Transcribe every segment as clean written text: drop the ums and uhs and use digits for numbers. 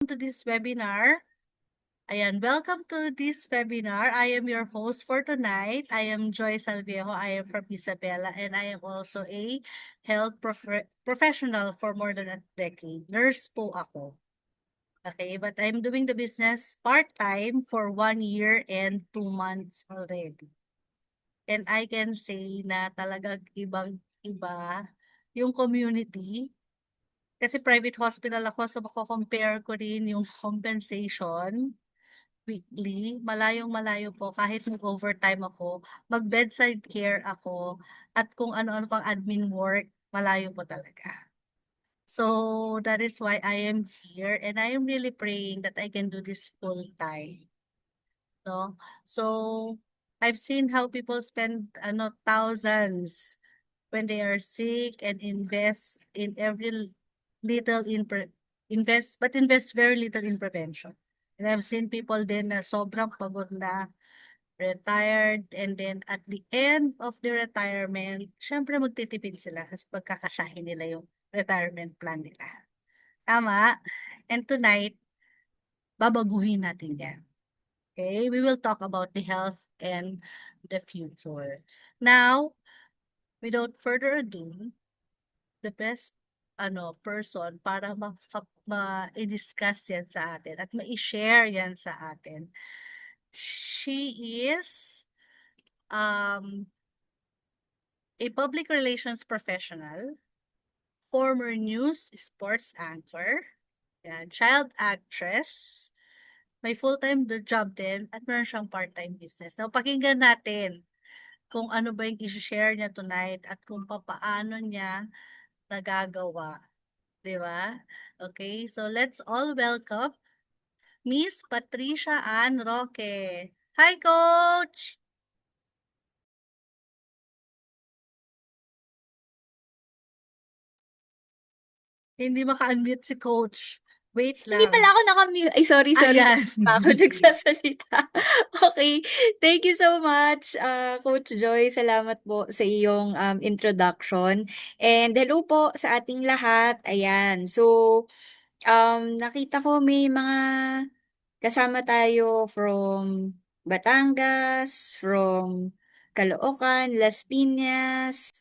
to this webinar. Ayan, welcome to this webinar. I am your host for tonight. I am Joy Salviejo. I am from Isabela, and I am also a health professional for more than a decade. Nurse po ako. Okay, but I'm doing the business part-time for 1 year and 2 months already. And I can say na talagang ibang-iba yung community. Kasi private hospital ako, so mako-compare ko rin yung compensation weekly. Malayong-malayo po kahit mag-overtime ako, mag-bedside care ako, at kung ano-ano pang admin work, malayo po talaga. So that is why I am here and I am really praying that I can do this full time. No? So I've seen how people spend thousands when they are sick and invest in every little invest very little in prevention. And I've seen people din na sobrang pagod na, retired, and then at the end of the retirement, syempre magtitipid sila kasi pagkakasyahin nila yung retirement plan nila. Tama? And tonight, babaguhin natin yan. Okay? We will talk about the health and the future. Now, without further ado, the best person para ma-i-discuss yan sa atin at ma-i-share yan sa atin. She is um, a public relations professional, former news sports anchor, yan, child actress, may full-time job din at meron siyang part-time business. Now, pakinggan natin kung ano ba yung i-share niya tonight at kung paano niya nagagawa. 'Di ba? Okay, so let's all welcome Miss Patricia Ann Roque. Hi, Coach! Hindi maka-unmute si Coach. Wait Hindi lang. pala ako naka-mute. Ay, sorry Ayan. pa ako nagsasalita. Okay, thank you so much, Coach Joy. Salamat po sa iyong introduction. And hello po sa ating lahat. Ayan, so nakita ko may mga kasama tayo from Batangas, from Caloocan, Las Piñas,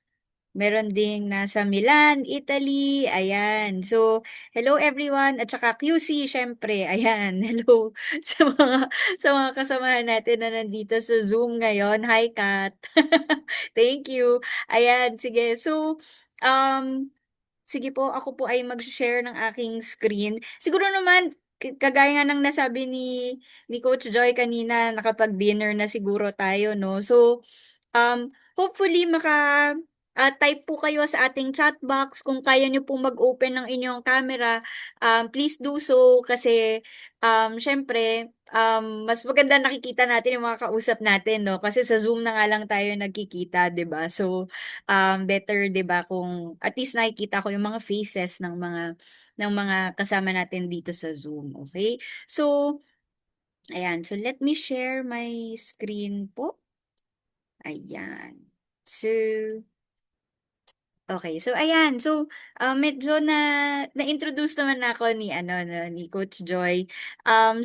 meron ding nasa Milan, Italy, ayan. So, hello everyone at saka QC syempre, ayan. Hello sa mga kasamahan natin na nandito sa Zoom ngayon. Hi Kat. Thank you. Ayan, sige. So, sige po, ako po ay mag-share ng aking screen. Siguro naman kagaya nga ng nasabi ni Coach Joy kanina, nakapag-dinner na siguro tayo, no? So, hopefully type po kayo sa ating chat box kung kaya niyo pong mag-open ng inyong camera. Please do so kasi syempre mas maganda nakikita natin yung mga kausap natin, no? Kasi sa Zoom na nga lang tayo nagkikita, 'di ba? So better 'di ba kung at least nakikita ko yung mga faces ng mga kasama natin dito sa Zoom, okay? So ayan, so let me share my screen po. Ayan. So, okay. So, ayan. So, medyo na-introduce naman ako ni, no, ni Coach Joy.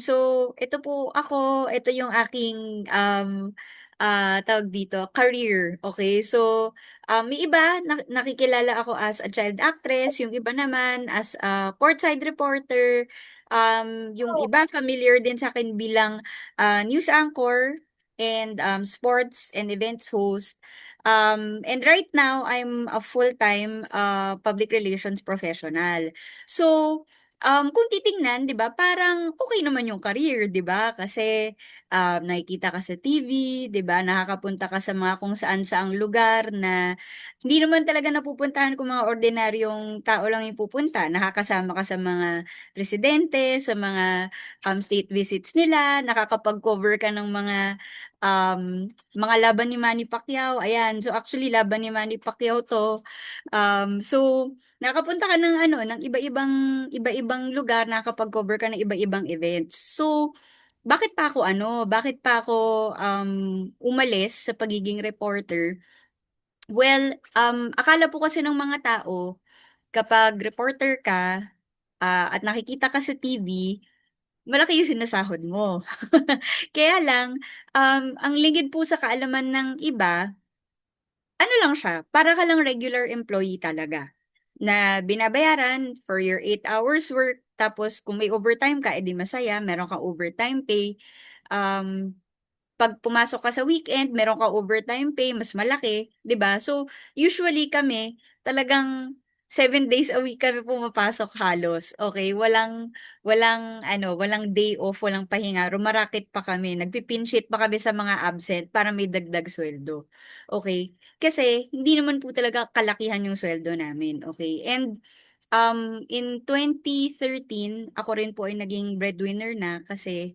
So, ito po ako, ito yung aking, tawag dito, career. Okay. So, may iba, nakikilala ako as a child actress, yung iba naman as a courtside reporter, yung iba familiar din sa akin bilang news anchor and sports and events host. And right now, I'm a full-time public relations professional. So, kung titingnan, 'di ba, parang okay naman yung career, 'di ba? Kasi nakikita ka sa TV, 'di ba? Nakakapunta ka sa mga kung saan-saang lugar na hindi naman talaga napupuntahan kung mga ordinaryong tao lang yung pupunta. Nakakasama ka sa mga presidente, sa mga state visits nila, nakakapag-cover ka ng mga laban ni Manny Pacquiao, ayan. So actually laban ni Manny Pacquiao 'to. So nakapunta ka ng ng iba-ibang lugar, nakakapag-cover ka ng iba-ibang events. So bakit pa ako umalis sa pagiging reporter? Well, akala po kasi ng mga tao kapag reporter ka at nakikita ka sa TV, malaki yung sinasahod mo. Kaya lang, ang lingid po sa kaalaman ng iba, ano lang siya, para ka lang regular employee talaga. Na binabayaran for your 8 hours work, tapos kung may overtime ka, edi masaya, meron kang overtime pay. Um, Pag pumasok ka sa weekend, meron kang overtime pay, mas malaki, 'di ba? So, usually kami, talagang 7 days a week kami pumapasok halos. Okay, walang day off, walang pahinga. Rumaraket pa kami, nagpipinshit pa kami sa mga absent para may dagdag sweldo. Okay? Kasi hindi naman po talaga kalakihan yung sweldo namin, okay? And in 2013, ako rin po ay naging breadwinner na kasi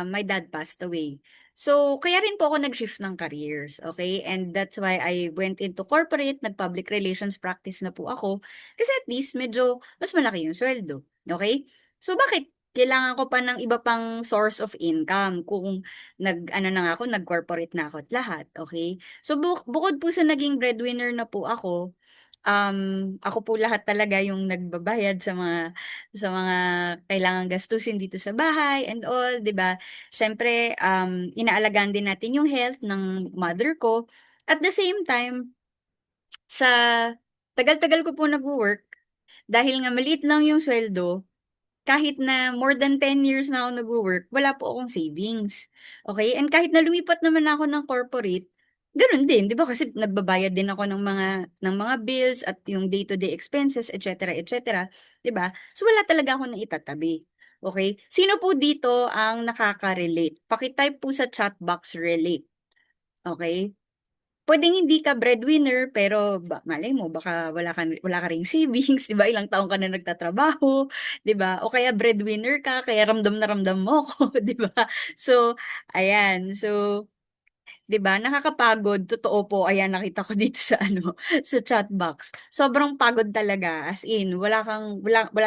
my dad passed away. So, kaya rin po ako nag-shift ng careers, okay? And that's why I went into corporate, nag-public relations practice na po ako. Kasi at least medyo mas malaki yung sweldo, okay? So, bakit kailangan ko pa ng iba pang source of income kung ano na nga ako, nag-corporate na ako at lahat, okay? So, bukod po sa naging breadwinner na po ako po lahat talaga yung nagbabayad sa mga kailangang gastusin dito sa bahay and all, 'di ba? Siyempre, inaalagaan din natin yung health ng mother ko. At the same time, sa tagal-tagal ko po nagwo-work, dahil nga maliit lang yung sweldo, kahit na more than 10 years na ako nagwo-work, wala po akong savings. Okay? And kahit na lumipat naman ako ng corporate, ganun din, 'di ba? Kasi nagbabayad din ako ng mga bills at yung day-to-day expenses, et cetera, 'di ba? So wala talaga akong naitatabi. Okay? Sino po dito ang nakaka-relate? Paki-type po sa chat box relate. Okay? Puwedeng hindi ka breadwinner, pero malay mo baka wala ka ring savings, 'di ba, ilang taon ka na nagtatrabaho, 'di ba? O kaya breadwinner ka kaya ramdam na ramdam mo ako, 'di ba? So, ayan. So, 'di ba, nakakapagod, totoo po, ayan nakita ko dito sa ano, sa chat box. Sobrang pagod talaga, as in wala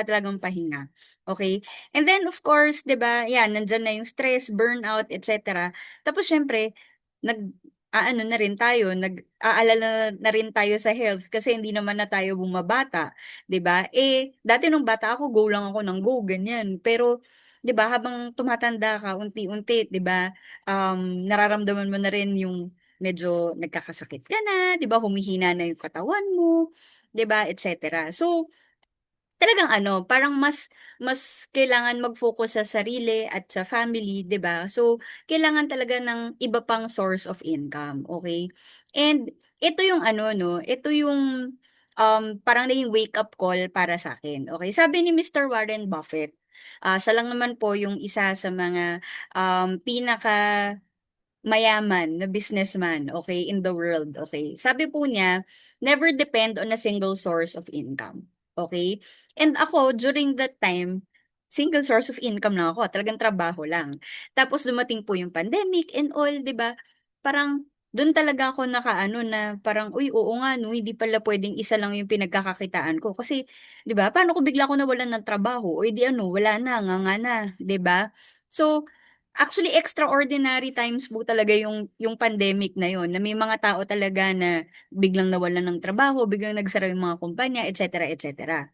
talagang pahinga, okay. And then of course, 'di ba, 'yan nandiyan na yung stress, burnout, et cetera. Tapos siyempre nag-aano na rin tayo, nag-aalala na rin tayo sa health kasi hindi naman na tayo bumabata, 'di ba? Eh, dati nung bata ako, go lang ako ng go, ganyan. Pero 'di ba, habang tumatanda ka unti-unti, 'di ba, nararamdaman mo na rin yung medyo nagkakasakit ka na, 'di ba, humihina na yung katawan mo, 'di ba, et cetera. So, talagang ano, parang mas mas kailangan mag-focus sa sarili at sa family, 'di ba? So, kailangan talaga ng iba pang source of income, okay. And ito yung ano 'no, ito yung, parang naging wake up call para sa akin, okay. Sabi ni Mr. Warren Buffett, siya lang naman po yung isa sa mga, pinakamayaman na businessman, okay, in the world, okay. Sabi po niya, "Never depend on a single source of income." Okay? And ako, during that time, single source of income lang ako, talagang trabaho lang. Tapos dumating po yung pandemic and all, 'di ba? Parang dun talaga ako nakaano na parang, "Uy, oo nga 'no, hindi pala puwedeng isa lang yung pinagkakakitaan ko." Kasi 'di ba, paano kung bigla akong nawalan ng trabaho, o eh, ano, wala na, nganga na, 'di ba? So, actually extraordinary times po talaga yung pandemic na yun, na may mga tao talaga na biglang nawalan ng trabaho, biglang nagsara yung mga kumpanya, et cetera, et cetera.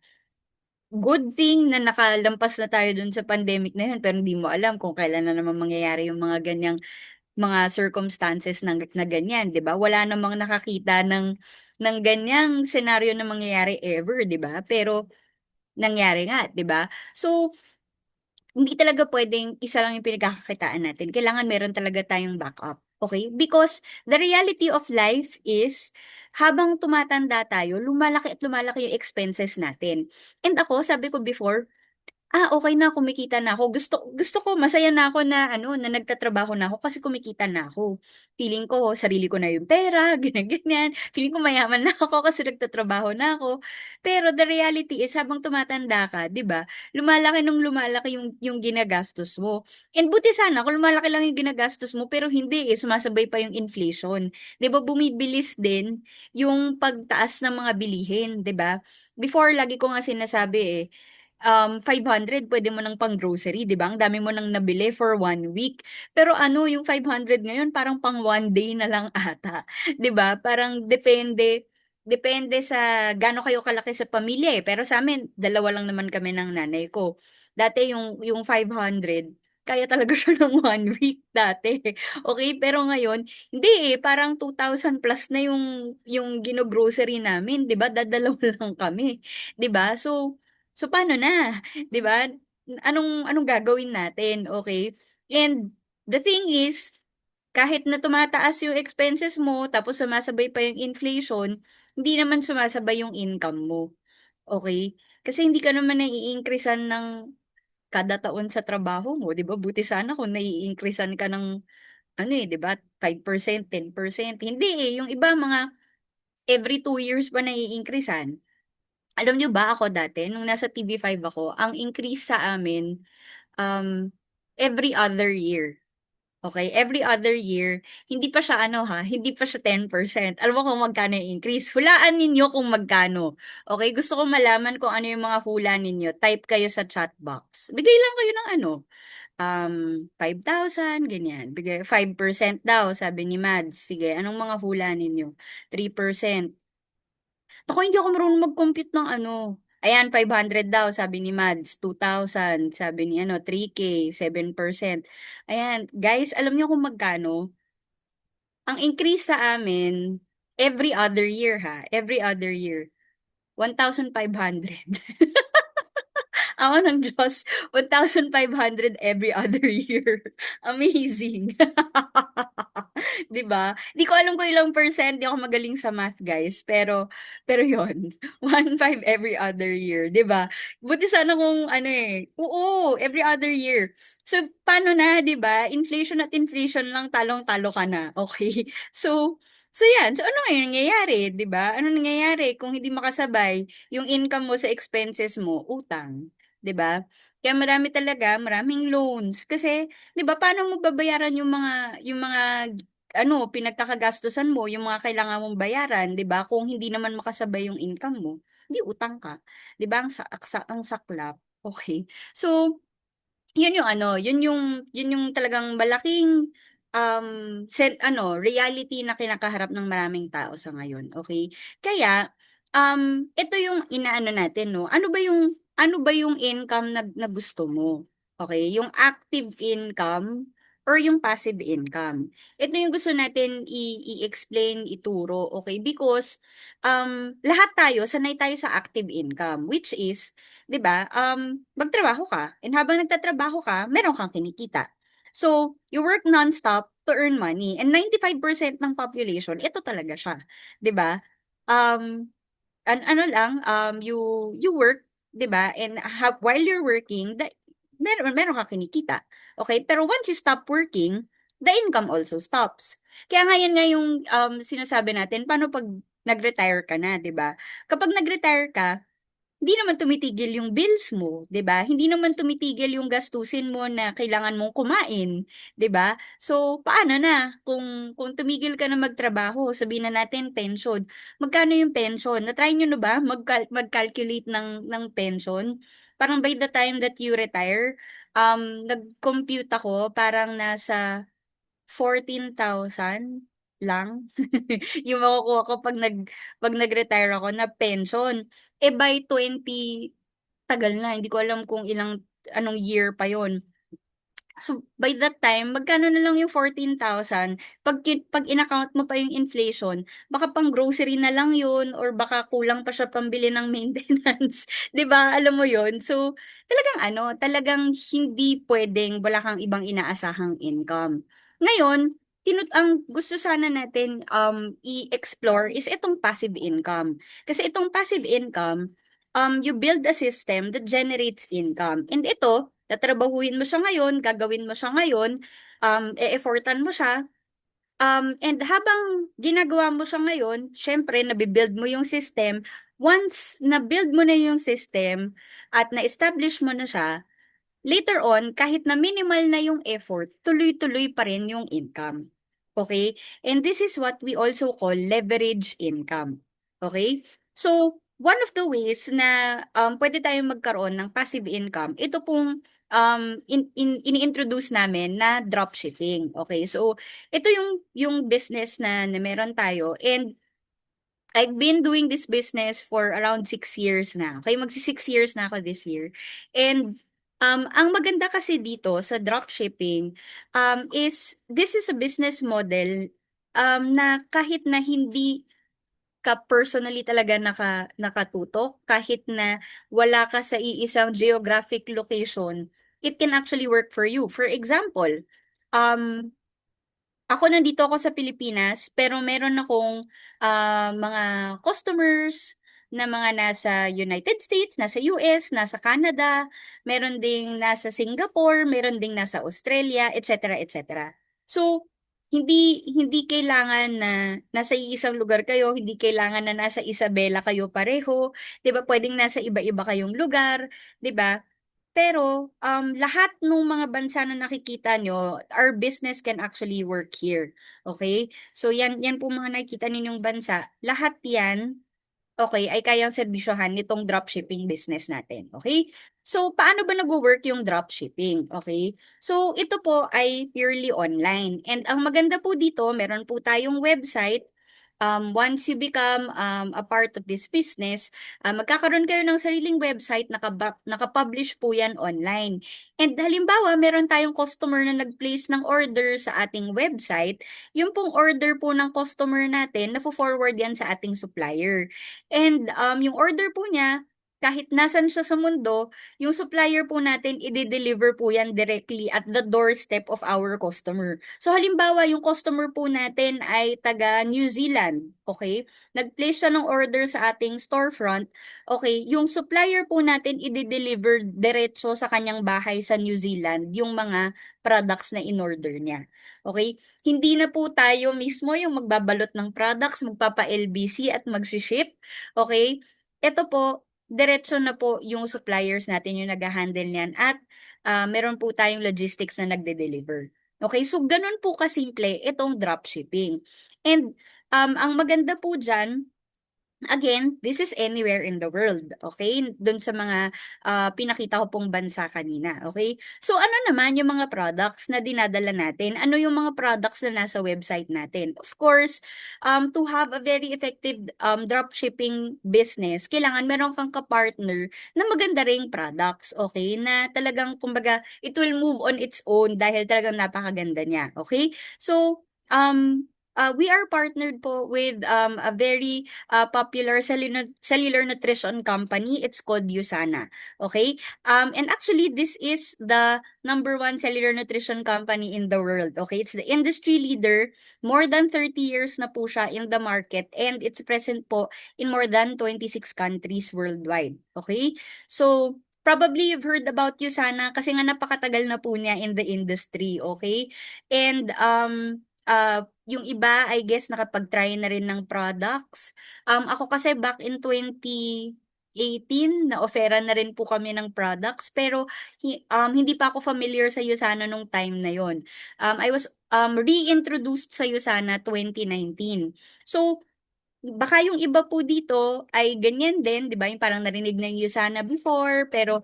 Good thing na nakalampas na tayo dun sa pandemic na yun, pero hindi mo alam kung kailan na naman mangyayari yung mga ganyang mga circumstances na ganyan, 'di ba? Wala namang nakakita ng ganyang senaryo na mangyayari ever, 'di ba? Pero nangyari nga, 'di ba? So, hindi talaga puwedeng isa lang yung pinagkakakitaan natin, kailangan meron talaga tayong backup, okay. Because the reality of life is, habang tumatanda tayo, lumalaki at lumalaki yung expenses natin. And ako, sabi ko before, okey na, kumikita na ako. Gusto gusto ko, masaya na ako na ano, na nagtatrabaho na ako kasi kumikita na ako. Feeling ko sarili ko na yung pera, ganyan-ganyan. Feeling ko mayaman na ako kasi nagtatrabaho na ako. Pero the reality is, habang tumatanda ka, 'di ba, lumalaki ng lumalaki yung ginagastos mo. And buti sana kung lumalaki lang yung ginagastos mo, pero hindi, sumasabay pa yung inflation. 'Di ba, bumibilis din yung pagtaas ng mga bilihin, 'di ba? Before, lagi ko nga sinasabi, 500 puwede mo ng pang-grocery, 'di ba? Ang dami mo ng nabili for 1 week. Pero ano, yung 500 ngayon parang pang 1 day na lang ata, 'di ba? Parang depende. depende sa gaano kayo kalaki sa pamilya eh. Pero sa amin, dalawa lang naman kami ng nanay ko. Dati yung 500, kaya talaga siya ng 1 week dati. Okay, pero ngayon, hindi eh, parang 2,000 plus na yung gino-grocery namin, 'di ba? Dadalawa lang kami, 'di ba? So paano na, 'di ba? Anong gagawin natin, okay? And the thing is, kahit na tumataas yung expenses mo, tapos sumasabay pa yung inflation, hindi naman sumasabay yung income mo. Okay? Kasi hindi ka naman nai-increasean ng kada taon sa trabaho mo, 'di ba? Buti sana kung nai-increasean ka ng ano eh, 'di ba? 5%, 10%. Hindi eh, yung iba mga every 2 years pa nai-increasean. Alam niyo ba ako dati, nung nasa TV5 ako, ang increase sa amin every other year. Okay, every other year, hindi pa siya ano ha, hindi pa siya 10%. Alam mo kung magkano yung increase? Hulaan ninyo kung magkano. Okay, gusto ko malaman kung ano yung mga hula ninyo. Type kayo sa chat box. Bigay lang kayo ng ano, 5,000, ganyan. Bigay, 5% daw, sabi ni Mads. Sige, anong mga hula ninyo? 3%. Ako, hindi ako marunong mag-compute ng ano. Ayan, 500 daw, sabi ni Mads. 2,000, sabi ni ano, 3K, 7%. Ayan, guys, alam niyo kung magkano? Ang increase sa amin, every other year ha, every other year, 1,500. Awa ng Diyos, 1,500 every other year. Amazing. 'Di ba? Di ko alam kung ilang percent, di ako magaling sa math, guys. Pero yon, 1,500 every other year, 'di ba? Buti sana kung ano eh. Oo, every other year. So, paano na, 'di ba? Inflation at inflation lang, talong-talo ka na. Okay? So yan. So, ano ngayon nangyayari, 'di ba? Ano nangyayari kung hindi makasabay yung income mo sa expenses mo, utang. 'Di ba? Kaya marami talaga, maraming loans. Kasi, 'di ba, paano mo babayaran yung mga ano, pinagkakagastusan mo, yung mga kailangan mong bayaran, 'di ba? Kung hindi naman makasabay yung income mo, di utang ka. 'Di ba? Ang saklap. Okay. So, yun yung ano, yun yung talagang malaking reality na kinakaharap ng maraming tao sa ngayon, okay? Kaya ito yung inaano natin, no. Ano ba yung income na gusto mo? Okay, yung active income or yung passive income. Ito yung gusto natin i-explain, ituro, okay? Because lahat tayo sanay tayo sa active income, which is, 'di ba? Magtrabaho ka, and habang nagtatrabaho ka, meron kang kinikita. So, you work non-stop to earn money. And 95% ng population, ito talaga siya, 'di ba? Um, ano lang, you work, 'di ba? And while you're working, meron kang kinikita. Okay? Pero once you stop working, the income also stops. Kaya ngayon nga yung sinasabi natin, paano pag nag-retire ka na, 'di ba? Kapag nag-retire ka, hindi naman tumitigil yung bills mo, 'di ba? Hindi naman tumitigil yung gastusin mo na kailangan mong kumain, 'di ba? So, paano na kung tumigil ka na magtrabaho, sabihin na natin pension. Magkano yung pension? Na-try niyo na ba mag-calculate ng pension? Parang by the time that you retire, nag-compute ako, parang nasa 14,000 lang yung makukuha ko pag nag-retire ako na pension. Eh, by 20, tagal na, hindi ko alam kung anong year pa yon. So, by that time, magkano na lang yung 14,000? Pag in-account mo pa yung inflation, baka pang grocery na lang yun or baka kulang pa siya pambili ng maintenance. 'Di ba? Alam mo yun? So, talagang ano, talagang hindi pwedeng wala kang ibang inaasahang income. Ngayon, ang gusto sana natin i-explore is itong passive income. Kasi itong passive income, you build a system that generates income. And ito, tatrabahuin mo siya ngayon, gagawin mo siya ngayon, e-effortan mo siya, and habang ginagawa mo siya ngayon, syempre, nabibuild mo yung system. Once na-build mo na yung system at na-establish mo na siya, later on, kahit na minimal na yung effort, tuloy-tuloy pa rin yung income. Okay? And this is what we also call leverage income. Okay? So, one of the ways na pwede tayong magkaroon ng passive income, ito pong ini-introduce namin na dropshipping. Okay? So, ito yung business na meron tayo, and I've been doing this business for around 6 years na. Okay, magsi 6 years na ako this year. And ang maganda kasi dito sa dropshipping is this is a business model na kahit na hindi ka personally talaga nakatutok, kahit na wala ka sa iisang geographic location, it can actually work for you. For example, um, ako nandito ako sa Pilipinas, pero meron akong mga customers na mga nasa United States, nasa US, nasa Canada, meron ding nasa Singapore, meron ding nasa Australia, etc., etc. So, hindi kailangan na nasa iisang lugar kayo, hindi kailangan na nasa Isabela kayo pareho, 'di ba? Pwedeng nasa iba-iba kayong lugar, 'di ba? Pero, lahat ng mga bansa na nakikita nyo, our business can actually work here. Okay? So, yan po mga nakikita ninyong bansa. Lahat yan, okay, ay kayang serbisyohan nitong dropshipping business natin. Okay? So, paano ba nag-work yung dropshipping? Okay? So, ito po ay purely online. And ang maganda po dito, meron po tayong website. Once you become a part of this business, magkakaroon kayo ng sariling website, nakapublish po yan online. And halimbawa, meron tayong customer na nag-place ng order sa ating website, yung pong order po ng customer natin, na-forward yan sa ating supplier. And yung order po niya, kahit nasan siya sa mundo, yung supplier po natin, i-deliver po yan directly at the doorstep of our customer. So halimbawa, yung customer po natin ay taga New Zealand, okay? Nag-place siya ng order sa ating storefront, okay? Yung supplier po natin, i-deliver diretso sa kanyang bahay sa New Zealand, yung mga products na in-order niya. Okay? Hindi na po tayo mismo yung magbabalot ng products, magpapa-LBC at mag-ship. Okay? Ito po, diretso na po yung suppliers natin yung nag-handle niyan at meron po tayong logistics na nagde-deliver. Okay, so ganun po kasimple itong dropshipping. And ang maganda po dyan, again, this is anywhere in the world, okay? Doon sa mga pinakita ko pong bansa kanina, okay? So ano naman yung mga products na dinadala natin? Ano yung mga products na nasa website natin? Of course, to have a very effective dropshipping business, kailangan meron kang ka-partner na maganda ring products, okay? Na talagang, kumbaga, it will move on its own dahil talagang napakaganda niya, okay? So, we are partnered po with a very popular cellular nutrition company. It's called USANA. Okay? And actually, this is the number one cellular nutrition company in the world. Okay? It's the industry leader. More than 30 years na po siya in the market and it's present po in more than 26 countries worldwide. Okay? So, probably you've heard about USANA kasi nga napakatagal na po niya in the industry. Okay? And yung iba, I guess, nakapag-try na rin ng products. Ako kasi back in 2018, na-offeran na rin po kami ng products, pero hindi pa ako familiar sa Usana nung time na yon. I was reintroduced sa Usana 2019. So, baka yung iba po dito ay ganyan din, 'di ba? Yung parang narinig na yung Usana before pero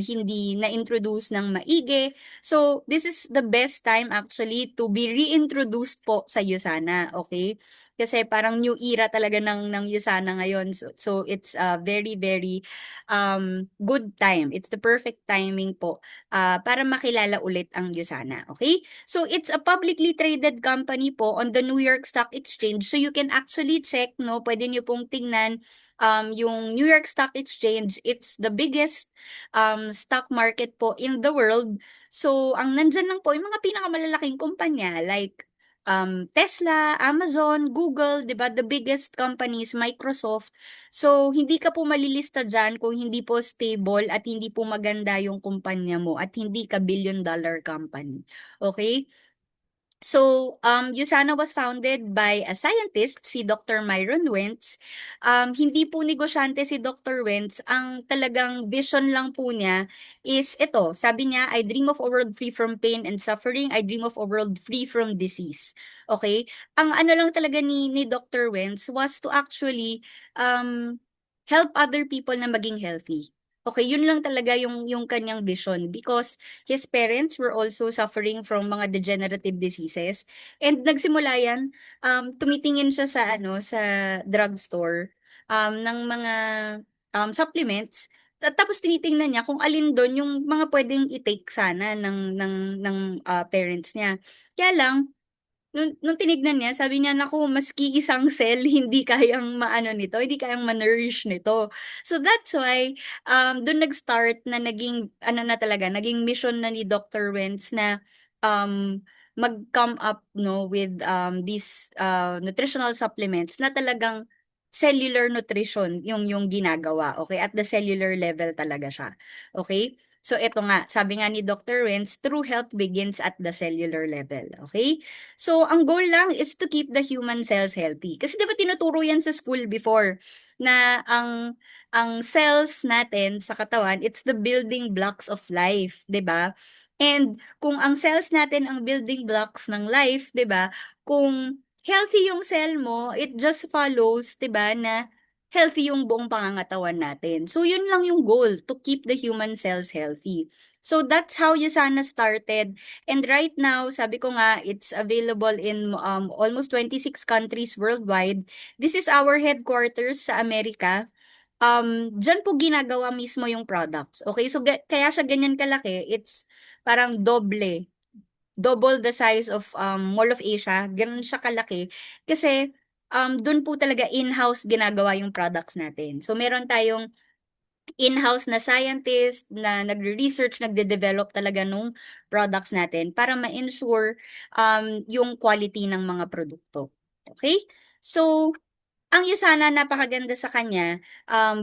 hindi na-introduce ng maigi. So, this is the best time actually to be reintroduced po sa Usana, okay? Kasi parang new era talaga ng Usana ngayon. So it's a very very good time. It's the perfect timing po para makilala ulit ang Usana, okay? So it's a publicly traded company po on the New York Stock Exchange. So you can actually check, no? Pwede niyo pong tingnan yung New York Stock Exchange. It's the biggest stock market po in the world. So ang nandyan lang po yung mga pinakamalalaking kumpanya like Tesla, Amazon, Google, 'di ba? The biggest companies, Microsoft. So hindi ka po malilista diyan kung hindi po stable at hindi po maganda yung kumpanya mo at hindi ka billion-dollar company. Okay? So, USANA was founded by a scientist, si Dr. Myron Wentz. Hindi po negosyante si Dr. Wentz. Ang talagang vision lang po niya is ito. Sabi niya, I dream of a world free from pain and suffering. I dream of a world free from disease. Okay? Ang ano lang talaga ni Dr. Wentz was to actually help other people na maging healthy. Okay, yun lang talaga yung kanyang vision because his parents were also suffering from mga degenerative diseases. And nagsimula yan, tumitingin siya sa ano, sa drugstore, ng mga supplements. Tapos tinitingnan niya kung alin dun yung mga pwedeng i-take sana ng parents niya. Kaya lang, nung tinignan niya, sabi niya, naku, maski isang cell, hindi kayang maano nito, hindi kayang ma-nourish nito. So that's why, doon nag-start na naging, ano na talaga, naging mission na ni Dr. Wentz na mag-come up no, with these nutritional supplements na talagang cellular nutrition yung ginagawa, okay? At the cellular level talaga siya, okay? So ito nga, sabi nga ni Dr. Wentz, true health begins at the cellular level, okay? So, ang goal lang is to keep the human cells healthy. Kasi 'di ba tinuturo 'yan sa school before na ang cells natin sa katawan, it's the building blocks of life, 'di ba? And kung ang cells natin ang building blocks ng life, 'di ba? Kung healthy yung cell mo, it just follows, 'di ba, na healthy yung buong pangangatawan natin. So, yun lang yung goal, to keep the human cells healthy. So, that's how Usana started. And right now, sabi ko nga, it's available in almost 26 countries worldwide. This is our headquarters sa Amerika. Diyan po ginagawa mismo yung products. Okay, so kaya siya ganyan kalaki. It's parang double the size of Mall of Asia. Ganun siya kalaki. Kasi doon po talaga in-house ginagawa yung products natin. So meron tayong in-house na scientist na nagre-research, nagde-develop talaga nung products natin para ma-ensure yung quality ng mga produkto. Okay? So, ang Usana napakaganda sa kanya,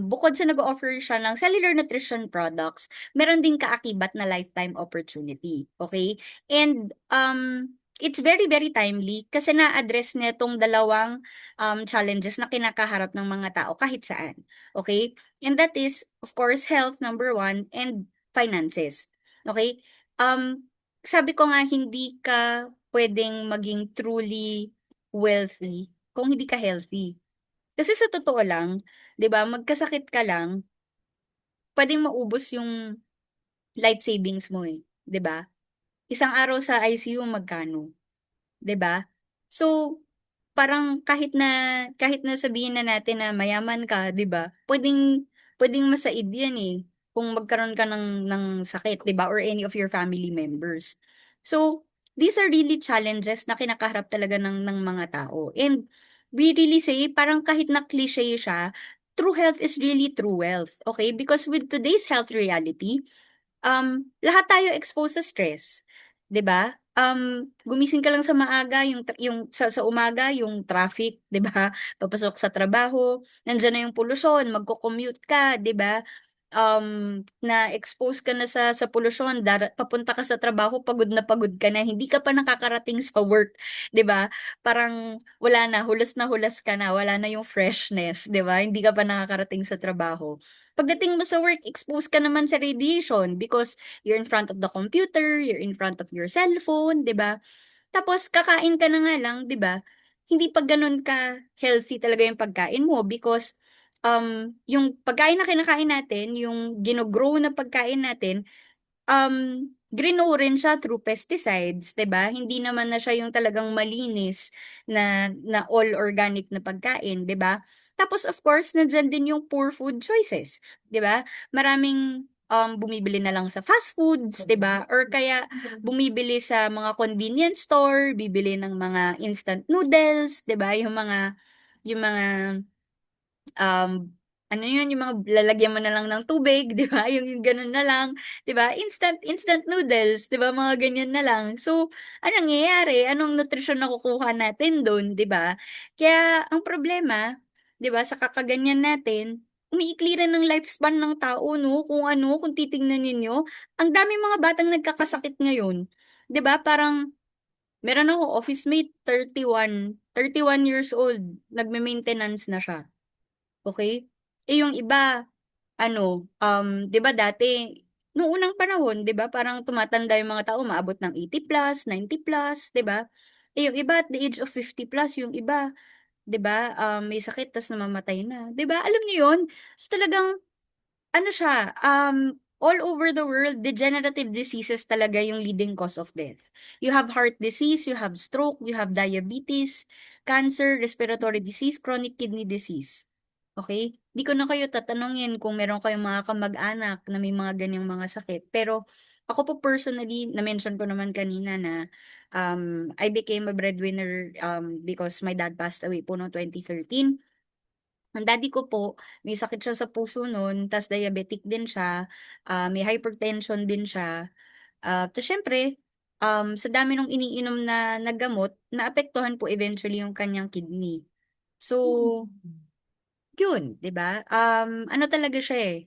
bukod sa nag-o-offer siya ng cellular nutrition products, meron ding kaakibat na lifetime opportunity, okay? And it's very very timely kasi na-address niya itong dalawang challenges na kinakaharap ng mga tao kahit saan, okay? And that is, of course, health number one and finances, okay? Um, sabi ko nga hindi ka pwedeng maging truly wealthy kung hindi ka healthy. Kasi sa totoo lang, 'di ba, magkasakit ka lang, puwedeng maubos yung life savings mo, eh, 'di ba? Isang araw sa ICU magkano, 'di ba? So, parang kahit na sabihin na natin na mayaman ka, 'di ba? Puwedeng masaid 'yan, eh, kung magkaroon ka ng sakit, 'di ba, or any of your family members. So, these are really challenges na kinakaharap talaga ng mga tao. And we really say parang kahit na cliche siya, true health is really true wealth, okay? Because with today's health reality, lahat tayo exposed sa stress, 'di ba? Gumising ka lang sa maaga, yung sa umaga yung traffic, 'di ba? Papasok sa trabaho, nandiyan na yung polusyon, magko-commute ka, 'di ba? Na-expose ka na sa polusyon, papunta ka sa trabaho, pagod ka na, hindi ka pa nakakarating sa work, 'di ba? Parang wala na hulas ka na, wala na yung freshness, 'di ba? Hindi ka pa nakakarating sa trabaho. Pagdating mo sa work, exposed ka naman sa radiation because you're in front of the computer, you're in front of your cellphone, 'di ba? Tapos kakain ka na nga lang, 'di ba? Hindi pa gano'n ka healthy talaga yung pagkain mo because yung pagkain na kinakain natin, yung gino-grow na pagkain natin, grinow rin siya through pesticides, 'di ba? Hindi naman na siya yung talagang malinis na all organic na pagkain, 'di ba? Tapos of course, nandiyan din yung poor food choices, 'di ba? Maraming bumibili na lang sa fast foods, 'di ba? Or kaya bumibili sa mga convenience store, bibili ng mga instant noodles, 'di ba? Yung mga ano yun, yung mga lalagyan mo na lang ng tubig, 'di ba? Yung gano'n na lang, 'di ba? Instant instant noodles, 'di ba? Mga ganyan na lang. So, anong nangyayari? Anong nutrisyon nakukuha natin dun, 'di ba? Kaya ang problema, 'di ba, sa kakaganyan natin, umiikli rin ng lifespan ng tao, 'no? Kung titingnan ninyo, ang daming mga batang nagkakasakit ngayon, 'di ba? Parang meron akong office mate, 31 years old, nagme-maintenance na siya. Okay. Yung iba ano, 'di ba dati nung unang panahon, 'di ba, parang tumatanda yung mga tao umaabot ng 80 plus, 90 plus, 'di ba? Yung iba at the age of 50 plus, yung iba, 'di ba, may sakit ta's namamatay na, 'di ba? Alam niyo yun? So, talagang ano siya, all over the world, degenerative diseases talaga yung leading cause of death. You have heart disease, you have stroke, you have diabetes, cancer, respiratory disease, chronic kidney disease. Okay? Di ko na kayo tatanungin kung meron kayong mga kamag-anak na may mga ganyang mga sakit. Pero ako po personally, na-mention ko naman kanina na I became a breadwinner because my dad passed away po noong 2013. Ang daddy ko po, may sakit siya sa puso nun, tas diabetic din siya, may hypertension din siya. Tas siyempre, sa dami nung iniinom na gamot, naapektuhan po eventually yung kanyang kidney. So, yun, 'di ba? Ano talaga siya eh,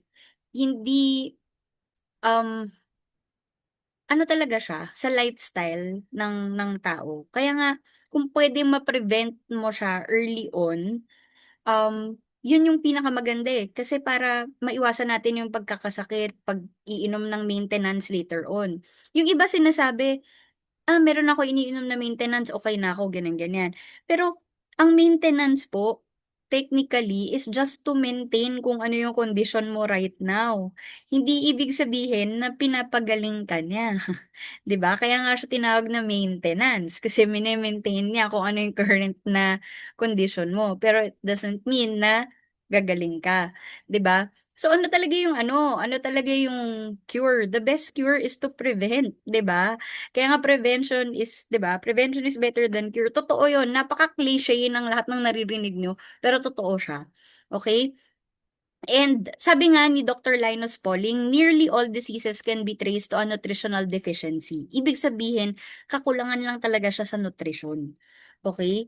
hindi, um, ano talaga siya, sa lifestyle ng tao. Kaya nga, kung puwedeng ma-prevent mo siya early on, yun yung pinakamaganda, eh, kasi para maiwasan natin yung pagkakasakit, pag-iinom ng maintenance later on. Yung iba sinasabi, meron ako iniinom na maintenance, okey na ako, ganyan, ganyan. Pero ang maintenance po, technically is just to maintain kung ano yung condition mo right now. Hindi ibig sabihin na pinapagaling ka niya. 'Di ba? Kaya nga siya tinawag na maintenance kasi mine-maintain niya kung ano yung current na condition mo. Pero it doesn't mean na gagaling ka, 'di ba? So ano talaga yung cure? The best cure is to prevent, 'di ba? Kaya nga prevention is, 'di ba? Prevention is better than cure. Totoo 'yun. Napaka-cliche ng lahat ng naririnig nyo, pero totoo siya. Okay? And sabi nga ni Dr. Linus Pauling, nearly all diseases can be traced to a nutritional deficiency. Ibig sabihin, kakulangan lang talaga siya sa nutrisyon. Okay?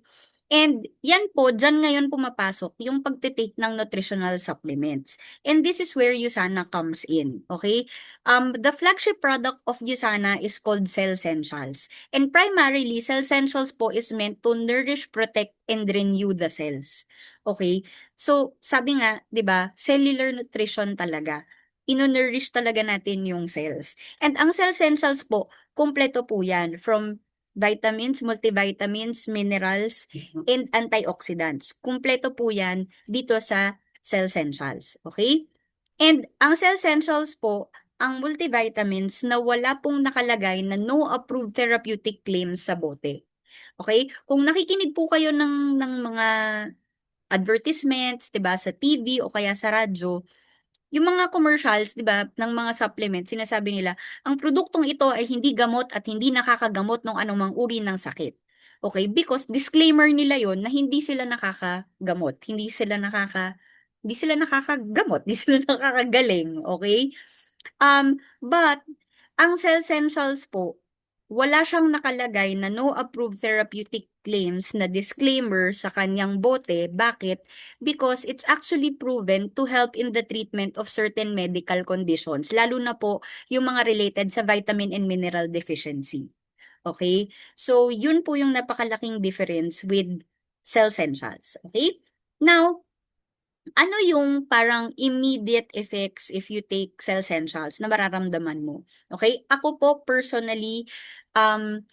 And yan po, dyan ngayon pumapasok yung pagtitake ng nutritional supplements. And this is where USANA comes in. Okay? The flagship product of USANA is called Cell Essentials. And primarily, Cell Essentials po is meant to nourish, protect, and renew the cells. Okay? So, sabi nga, 'di ba, cellular nutrition talaga. Ino-nourish talaga natin yung cells. And ang Cell Essentials po, kumpleto po 'yan from vitamins, multivitamins, minerals, and antioxidants. Kumpleto po 'yan dito sa Cell Essentials, okay? And ang Cell Essentials po, ang multivitamins na wala pong nakalagay na no approved therapeutic claims sa bote. Okay? Kung nakikinig po kayo ng mga advertisements, 'di ba, sa TV o kaya sa radyo, yung mga commercials, 'di ba, ng mga supplements, sinasabi nila, ang produktong ito ay hindi gamot at hindi nakakagamot ng anumang uri ng sakit. Okay, because disclaimer nila yon na hindi sila nakakagamot, hindi sila nakakagamot, hindi sila nakakagaling, okay? But ang Cellsentials po, wala siyang nakalagay na no approved therapeutic claims na disclaimer sa kanyang bote. Bakit? Because it's actually proven to help in the treatment of certain medical conditions, lalo na po yung mga related sa vitamin and mineral deficiency. Okay? So, yun po yung napakalaking difference with Cellsentials. Okay? Now, ano yung parang immediate effects if you take Cell Essentials na mararamdaman mo? Okay? Ako po personally,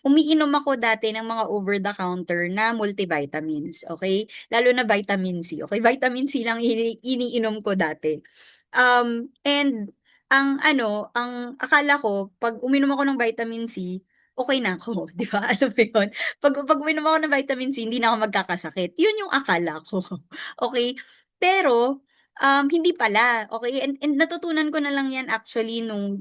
umiinom ako dati ng mga over the counter na multivitamins, okay? Lalo na vitamin C, okay? Vitamin C lang iniinom ko dati. And ang akala ko 'pag uminom ako ng vitamin C, okay na ako, 'di ba? Alam mo 'yun? 'Pag uminom ako ng vitamin C, hindi na ako magkakasakit. 'Yun yung akala ko, okay? Pero, hindi pala, okay. And natutunan ko na lang 'yan actually nung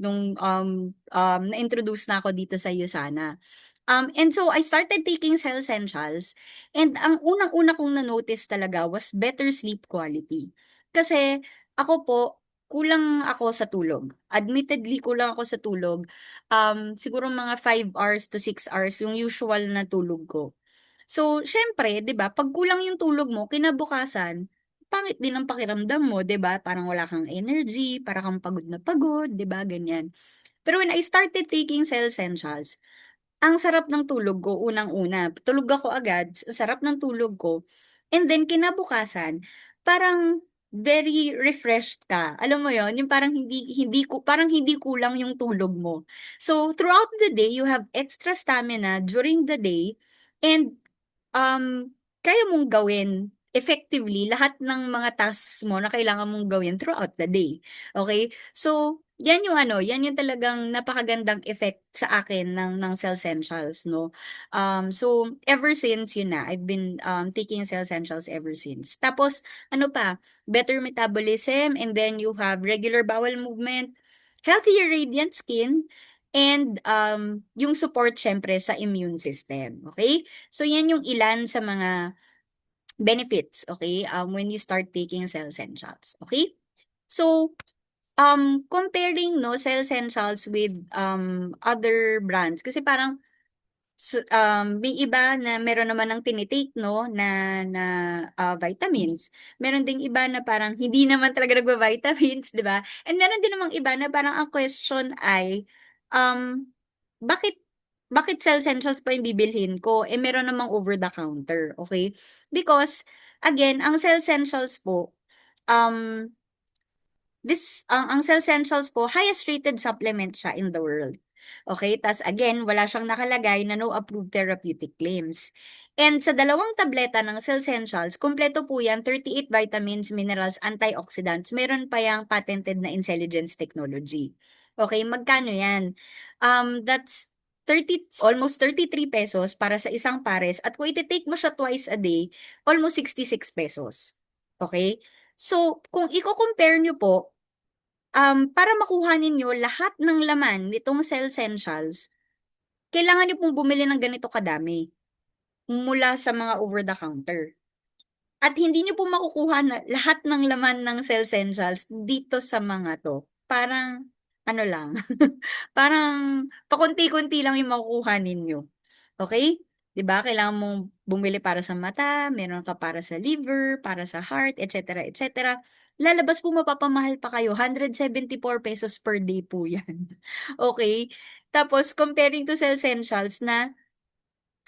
na-introduce na ako dito sa USANA. And so I started taking Cell Essentials and ang unang-una kong na-notice talaga was better sleep quality. Kasi ako po, kulang ako sa tulog. Admittedly, kulang ako sa tulog. Siguro mga 5 hours to 6 hours yung usual na tulog ko. So, siyempre, 'di ba, 'pag kulang yung tulog mo, kinabukasan, pangit din ang pakiramdam mo, 'di ba? Parang wala kang energy, para kang pagod na pagod, 'di ba, ganyan. Pero when I started taking Cell Essentials, ang sarap ng tulog ko unang-una. Tulog ako agad, ang sarap ng tulog ko. And then kinabukasan, parang very refreshed ka. Alam mo 'yon, yung parang hindi kulang yung tulog mo. So, throughout the day, you have extra stamina during the day and kaya mong gawin effectively lahat ng mga tasks mo na kailangan mong gawin throughout the day. Okay? So, yan yung ano, yan yung talagang napakagandang effect sa akin ng Cell Essentials, no? So, ever since, yun na, I've been taking Cell Essentials ever since. Tapos, ano pa, better metabolism, and then you have regular bowel movement, healthier radiant skin, and yung support syempre sa immune system. Okay? So, yan yung ilan sa mga benefits, okay, when you start taking Cell Essentials. Okay? So, comparing, no, Cell Essentials with other brands, kasi parang may iba na meron naman ng tinitake, no, na vitamins. Meron ding iba na parang hindi naman talaga nagva-vitamins, 'di ba? And meron din namang iba na parang ang question ay, um, bakit bakit Cell Essentials pa yung bibilhin ko, eh, meron namang over the counter, okay? Because again, ang Cell Essentials po, um ang Cell Essentials po, highest rated supplement siya in the world. Okay? Tas again, wala siyang nakalagay na no approved therapeutic claims. And sa dalawang tableta ng Cell Essentials, kumpleto po yan, 38 vitamins, minerals, antioxidants. Meron pa yang patented na intelligence technology. Okay, magkano yan? That's 33 pesos para sa isang pares. At kung iti-take mo siya twice a day, almost 66 pesos. Okay? So, kung iko-compare niyo po, para makuha ninyo lahat ng laman nitong Cell Essentials, kailangan niyo pong bumili ng ganito kadami mula sa mga over the counter. At hindi niyo po makukuha na lahat ng laman ng Cell Essentials dito sa mga 'to. Parang ano lang, parang pakonti-konti lang yung makukuha ninyo. Okay? 'Di ba kailangan mong bumili para sa mata, meron ka para sa liver, para sa heart, et cetera, et cetera. Lalabas po mapapamahal pa kayo, 174 pesos per day po 'yan. Okay? Tapos comparing to Cell Essentials na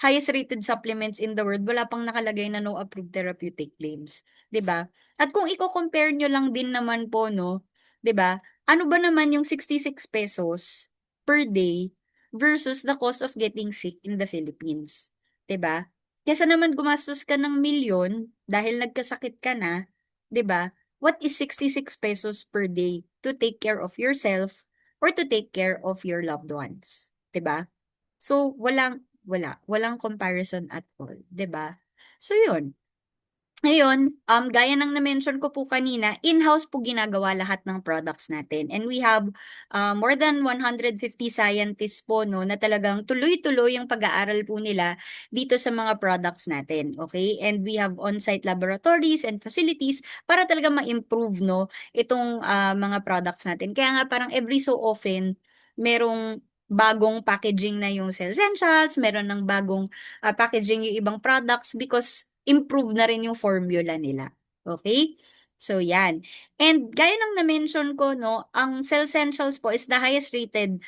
highest rated supplements in the world, wala pang nakalagay na no approved therapeutic claims, 'di ba? At kung iko-compare niyo lang din naman po, no, 'di ba? Ano ba naman yung 66 pesos per day versus the cost of getting sick in the Philippines, 'di ba? Kaysa naman gumastos ka ng milyon dahil nagkasakit ka na, 'di ba? What is 66 pesos per day to take care of yourself or to take care of your loved ones, 'di ba? So, walang comparison at all, 'di ba? So, yun. Ngayon, gaya ng na-mention ko po kanina, in-house po ginagawa lahat ng products natin. And we have more than 150 scientists po, no, na talagang tuloy-tuloy yung pag-aaral po nila dito sa mga products natin. Okay? And we have on-site laboratories and facilities para talaga ma-improve, no, itong mga products natin. Kaya nga parang every so often, merong bagong packaging na yung Cell Essentials, meron ng bagong packaging yung ibang products because improve na rin yung formula nila. Okay? So, yan. And gaya ng na-mention ko, no, ang Cell Essentials po is the highest rated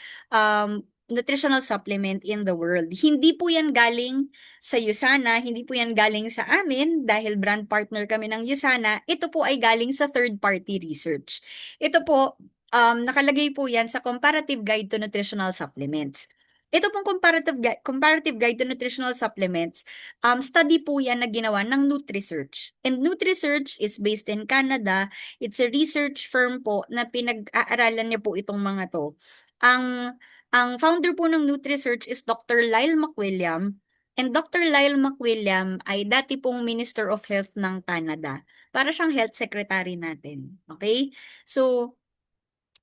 nutritional supplement in the world. Hindi po yan galing sa USANA, hindi po yan galing sa amin dahil brand partner kami ng USANA. Ito po ay galing sa third-party research. Ito po, nakalagay po yan sa Comparative Guide to Nutritional Supplements. Ito pong comparative guide to nutritional supplements, study po yan na ginawa ng NutriSearch. And NutriSearch is based in Canada. It's a research firm po na pinag-aaralan niya po itong mga to. Ang founder po ng NutriSearch is Dr. Lyle McWilliam. And Dr. Lyle McWilliam ay dati pong Minister of Health ng Canada. Para siyang health secretary natin. Okay? So,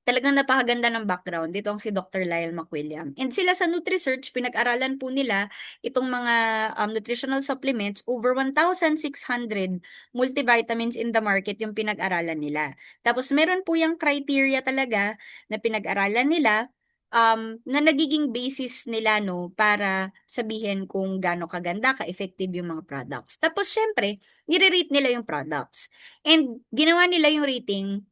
talagang napakaganda ng background ditong si Dr. Lyle McWilliam. And sila sa NutriSearch, pinag-aralan po nila itong mga nutritional supplements, over 1,600 multivitamins in the market yung pinag-aralan nila. Tapos meron po yung criteria talaga na pinag-aralan nila na nagiging basis nila, no, para sabihin kung gaano kaganda, ka-effective yung mga products. Tapos syempre, nire-rate nila yung products. And ginawa nila yung rating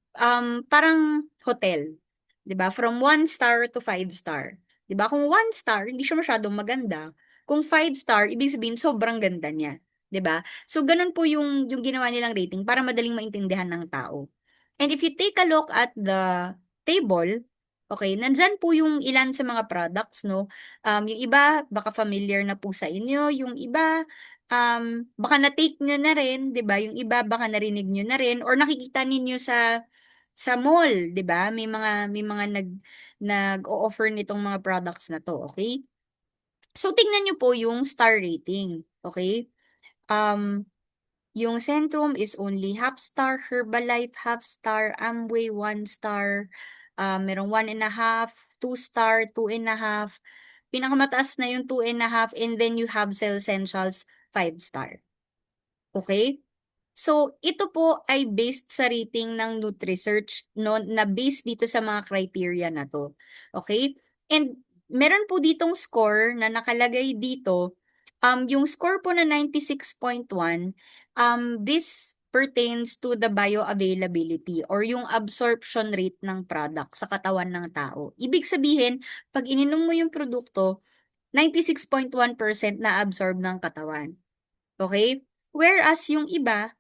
parang hotel, 'di ba? From 1 star to 5 star. 'Di ba? Kung 1 star, hindi siya masyadong maganda. Kung 5 star, ibig sabihin sobrang ganda niya, 'di ba? So ganun po yung ginawa nilang rating para madaling maintindihan ng tao. And if you take a look at the table, okay, nandyan po yung ilan sa mga products, no? Yung iba, baka familiar na po sa inyo. Yung iba, baka na-take nyo na rin, 'di ba? Yung iba baka narinig nyo na rin or nakikita ninyo sa mall, 'di ba? May mga nag-o-offer nitong mga products na 'to, okay? So tingnan nyo po yung star rating, okay? Um yung Centrum is only half star, Herbalife half star, Amway 1 star, merong 1.5, 2 star, 2.5. Pinakamataas na yung 2.5 and then you have Cell Essentials 5 star. Okay? So, ito po ay based sa rating ng NutriSearch, no, na based dito sa mga criteria na to. Okay? And meron po ditong score na nakalagay dito. Yung score po na 96.1, this pertains to the bioavailability or yung absorption rate ng product sa katawan ng tao. Ibig sabihin, pag ininom mo yung produkto, 96.1% na absorb ng katawan. Okay? Whereas yung iba,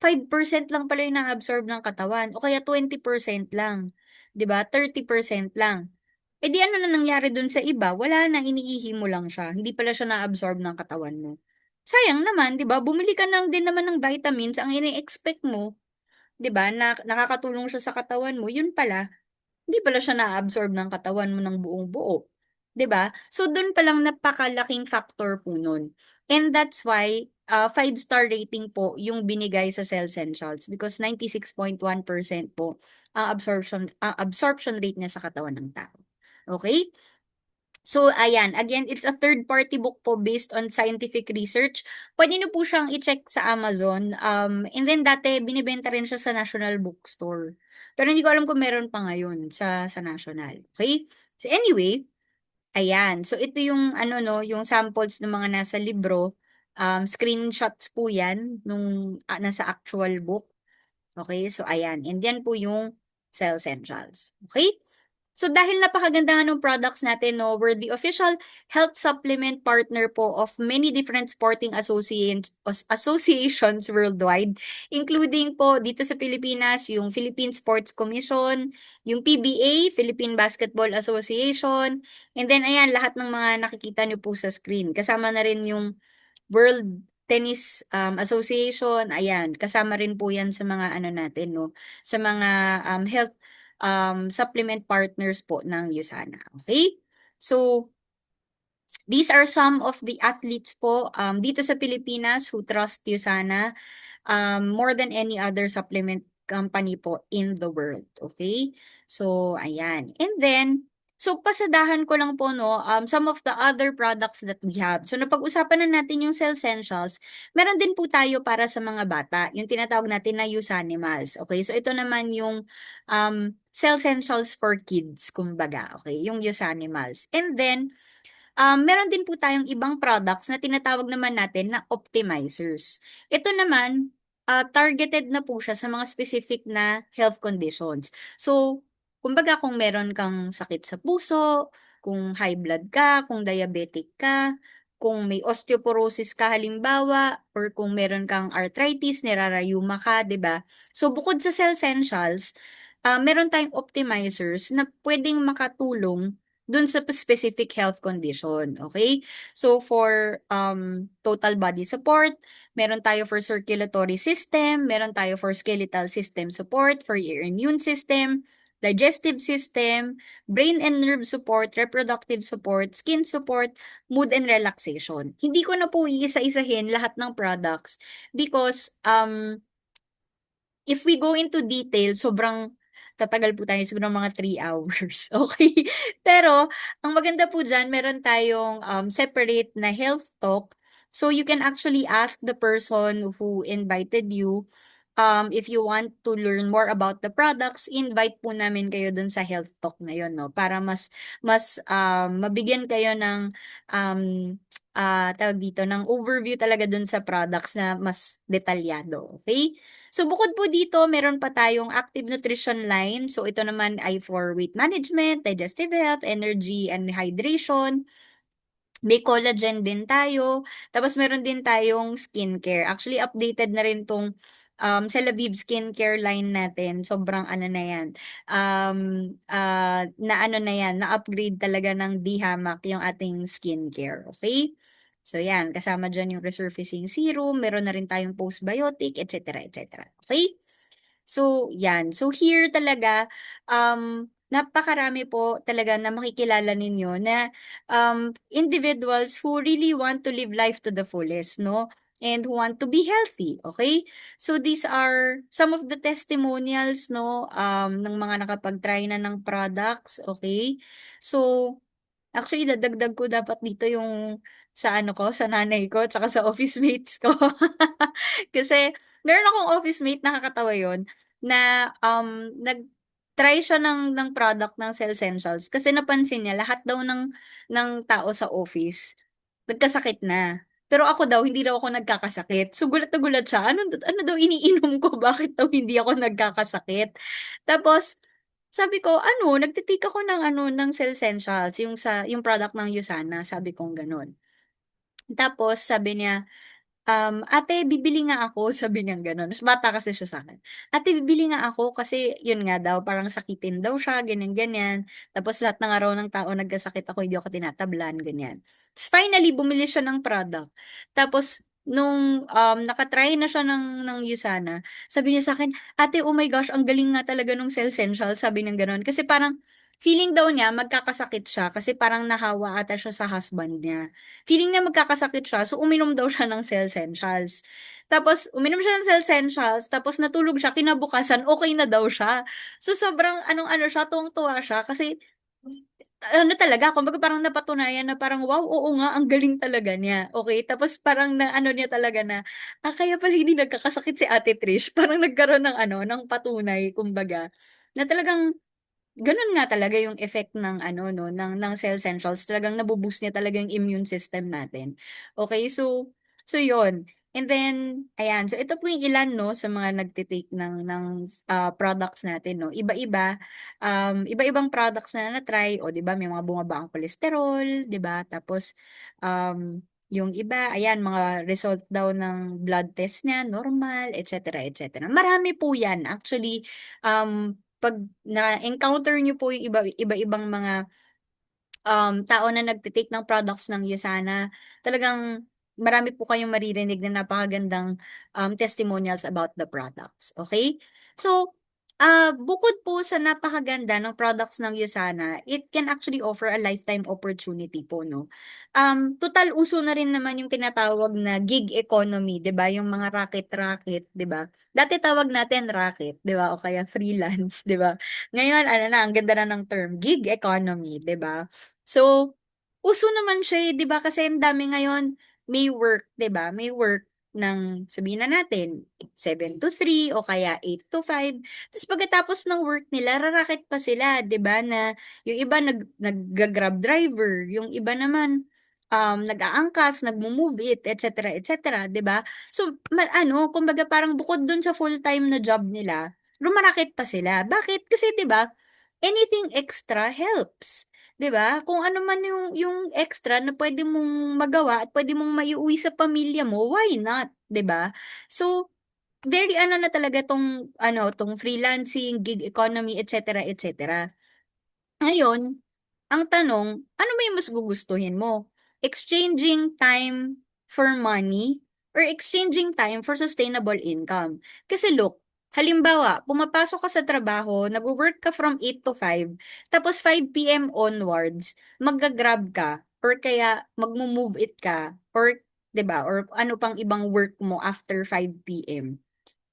5% lang pala yung na-absorb ng katawan o kaya 20% lang, 'di ba? 30% lang. Eh di ano na nangyari dun sa iba? Wala na, iniihi mo lang siya. Hindi pala siya na-absorb ng katawan mo. Sayang naman, 'di ba? Bumili ka lang din naman ng vitamins, ang ini-expect mo, 'di ba? Na nakakatulong siya sa katawan mo, yun pala hindi pala siya na-absorb ng katawan mo ng buong buo. 'Di ba? So, dun palang napakalaking factor po nun. And that's why, 5 star rating po yung binigay sa Cell Essentials because 96.1% po ang absorption rate niya sa katawan ng tao. Okay? So, ayan. Again, it's a third-party book po based on scientific research. Pwede niyo po siyang i-check sa Amazon. And then, dati, binibenta rin siya sa National Bookstore. Pero hindi ko alam kung meron pa ngayon sa National. Okay? So, anyway, ayan. So, ito yung, ano, no, yung samples ng mga nasa libro. Screenshots po yan nung nasa actual book. Okay? So, ayan. And yan po yung Cell Essentials. Okay? So, dahil napakaganda nga ng products natin, no, we're the official health supplement partner po of many different sporting associations worldwide, including po dito sa Pilipinas, yung Philippine Sports Commission, yung PBA, Philippine Basketball Association, and then, ayan, lahat ng mga nakikita niyo po sa screen. Kasama na rin yung World Tennis Association, ayan, kasama rin po 'yan sa mga ano natin 'no, sa mga health supplement partners po ng USANA, okay? So, these are some of the athletes po dito sa Pilipinas who trust USANA more than any other supplement company po in the world. Okay? So, ayan. And then, so pasadahan ko lang po no, some of the other products that we have. So, napag-usapan na natin yung Cell Essentials. Meron din po tayo para sa mga bata, yung tinatawag natin na Usanimals. Okay? So, ito naman yung Cell Essentials for Kids, kumbaga. Okay? Yung Usanimals. And then, meron din po tayong ibang products na tinatawag naman natin na optimizers. Ito naman, targeted na po siya sa mga specific na health conditions. So, kumbaga kung meron kang sakit sa puso, kung high blood ka, kung diabetic ka, kung may osteoporosis ka halimbawa, or kung meron kang arthritis, nirarayuma ka, 'di ba? So, bukod sa Cell Essentials, meron tayong optimizers na pwedeng makatulong dun sa specific health condition, okay? So for total body support, meron tayo for circulatory system, meron tayo for skeletal system support, for your immune system, digestive system, brain and nerve support, reproductive support, skin support, mood and relaxation. Hindi ko na po iisa-isahin lahat ng products because if we go into detail, sobrang tatagal po tayo siguro ng mga 3 hours, okay? Pero ang maganda po diyan, meron tayong, separate na health talk. So you can actually ask the person who invited you, if you want to learn more about the products, invite po namin kayo dun sa health talk na yun, 'no, para mas mabigyan kayo ng, um, tawag dito, ng overview talaga dun sa products na mas detalyado, okay? So bukod po dito, meron pa tayong active nutrition line. So ito naman ay for weight management, digestive health, energy and hydration. May collagen din tayo. Tapos meron din tayong skincare. Actually, updated na rin tong Celavive skincare line natin. Sobrang ano na yan. Na ano na yan, na-upgrade talaga ng DHAMAC yung ating skincare. Okay? So yan, kasama dyan yung resurfacing serum, meron na rin tayong postbiotic, etc. etc. Okay? So, yan. So, here talaga, napakarami po talaga na makikilala ninyo na individuals who really want to live life to the fullest, no? And who want to be healthy, okay? So, these are some of the testimonials, no, ng mga nakapag-try na ng products, okay? So, actually, dadagdag ko dapat dito yung sa ano ko, sa nanay ko, tsaka sa office mates ko. Kasi, meron akong office mate, nakakatawa yon na nag-try siya ng product ng Cell Essentials kasi napansin niya lahat daw ng tao sa office nagkasakit na. Pero ako daw, hindi daw ako nagkakasakit. So, gulat na gulat siya. Ano daw iniinom ko? Bakit daw hindi ako nagkakasakit? Tapos, sabi ko, nagtitake ako ng Cell Essentials, yung product ng Usana, sabi kong ganun. Tapos, sabi niya, "Ate bibili nga ako," sabi niyang gano'n. Mas bata kasi siya sa'kin. "Ate bibili nga ako," kasi yun nga daw parang sakitin daw siya, ganyan-ganyan. Tapos lahat na nga raw ng tao nagkasakit, ako hindi ako tinatablan, ganyan. Ta's finally bumili siya ng product. Tapos nung, naka-try na siya ng Usana, sabi niya sa'kin, "Ate, oh my gosh, ang galing nga talaga nung Cellsential," sabi niyang gano'n. Kasi parang feeling daw niya magkakasakit siya kasi parang nahawa ata siya sa husband niya. Feeling niya magkakasakit siya, so uminom daw siya ng Cellsentials. Tapos uminom siya ng Cellsentials, tapos natulog siya, kinabukasan okey na daw siya. So sobrang ano siya, tuwang-tuwa siya kasi ano talaga, kumbaga parang napatunayan na parang, wow, oo nga, ang galing talaga niya, okey. Tapos parang naano niya talaga na, kaya pala hindi nagkakasakit si Ate Trish. Parang nagkaroon ng ng patunay kumbaga, na talagang gano'n nga talaga yung effect ng ano 'no, ng Cell Essentials, talagang nabo-boost niya talaga yung immune system natin. Okey, so yun. And then ayan, so ito po yung ilan 'no, sa mga nagte-take ng products natin 'no. Iba-iba, iba-ibang products na na-try, o 'di ba may mga bumaba ang cholesterol, 'di ba? Tapos, yung iba ayan, mga result daw ng blood test niya normal, et cetera, et cetera. Marami po yan actually, 'pag na-encounter niyo po yung iba-ibang mga tao na nagte-take ng products ng Usana, talagang marami po kayong maririnig na napakagandang, testimonials about the products, okay? So, bukod po sa napakaganda ng products ng Usana, it can actually offer a lifetime opportunity po 'no. Tutal uso na rin naman yung tinatawag na gig economy, 'di ba, yung mga raket-raket, 'di ba? Dati tawag natin raket, 'di ba, o kaya freelance, 'di ba? Ngayon ano na, ang ganda na ng term, gig economy, 'di ba? So, uso naman siya, 'di ba, kasi ang dami ngayon may work, 'di ba? May work ng sabihin na natin 7 to 3 o kaya 8 to 5. Tapos pagkatapos ng work nila rarakit pa sila, 'di ba, na yung iba nagga-Grab driver, yung iba naman, nag-aangkas, nagmo-move it, et cetera, 'di ba? So, kumbaga parang bukod dun sa full-time na job nila, rumarakit pa sila. Bakit? Kasi 'di ba, anything extra helps. 'Di ba? Kung ano man yung extra na puwede mong magawa at puwede mong maiuwi sa pamilya mo, why not, 'di ba? So, very ano na talaga 'tong freelancing, gig economy, et cetera. Ngayon, ang tanong, ano ba yung mas gugustuhin mo? Exchanging time for money or exchanging time for sustainable income? Kasi look, halimbawa, pumapasok ka sa trabaho, nagwo-work ka from 8 to 5, tapos 5 PM onwards, magga-Grab ka or kaya magmo-move it ka or 'di ba, or ano pang ibang work mo after 5 PM.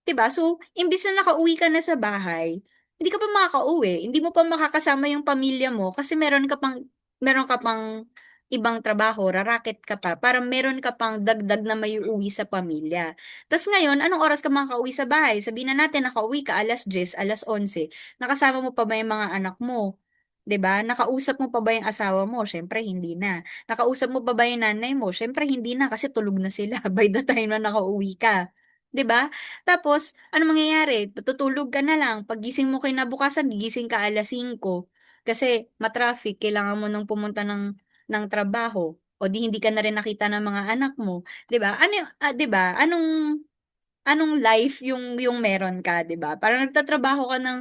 'Di ba? So, imbes na nakauwi ka na sa bahay, hindi ka pa makakauwi, hindi mo pa makakasama yung pamilya mo kasi meron ka pang ibang trabaho, rarakit ka pa para meron ka pang dagdag na maiuwi sa pamilya. Tas ngayon, anong oras ka makakauwi sa bahay? Sabihin na natin nakauwi ka 10:00, 11:00, nakasama mo pa ba yung mga anak mo? 'Di ba? Nakausap mo pa ba yung asawa mo? Siyempre hindi na. Nakausap mo pa ba yung nanay mo? Siyempre hindi na kasi tulog na sila by the time na nakauwi ka, 'di ba? Tapos anong mangyayari, tutulog ka na lang, paggising mo kinabukasan gigising ka 5:00 kasi ma-traffic, kailangan mo ng pumunta ng trabaho o di hindi ka na rin nakita ng mga anak mo, 'di ba? 'Di ba, anong life yung meron ka, 'di ba? Parang nagtatrabaho ka ng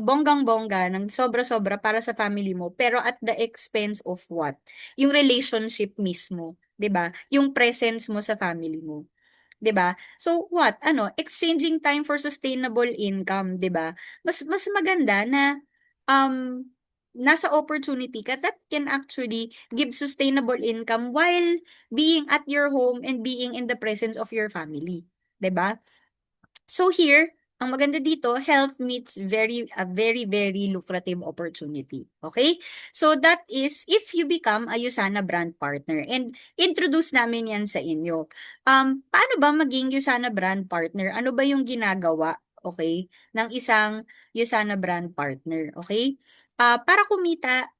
bonggang-bongga, ng sobra-sobra para sa family mo, pero at the expense of what? Yung relationship mismo. 'di ba? Yung presence mo sa family mo. 'Di ba? So what, ano, exchanging time for sustainable income, 'di ba? Mas maganda na um nasa opportunity ka that can actually give sustainable income while being at your home and being in the presence of your family, 'di ba? So here, ang maganda dito, health meets a very, very lucrative opportunity. Okay? So that is if you become a Usana brand partner. And introduce namin yan sa inyo. Paano ba maging Usana brand partner? Ano ba yung ginagawa? Okay? Ng isang Usana brand partner. Okay? Para kumita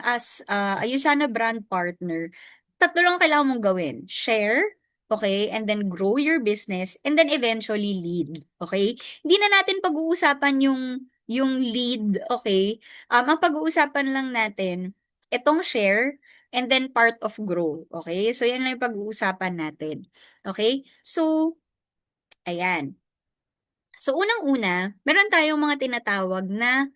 as a Usana brand partner, tatlo lang kailangan mong gawin. Share, okay, and then grow your business, and then eventually lead, okay? Hindi na natin pag-uusapan yung lead, okay? Ang pag-uusapan lang natin, itong share, and then part of grow, okay? So, yan lang yung pag-uusapan natin, okay? So, ayan. So, unang-una, meron tayong mga tinatawag na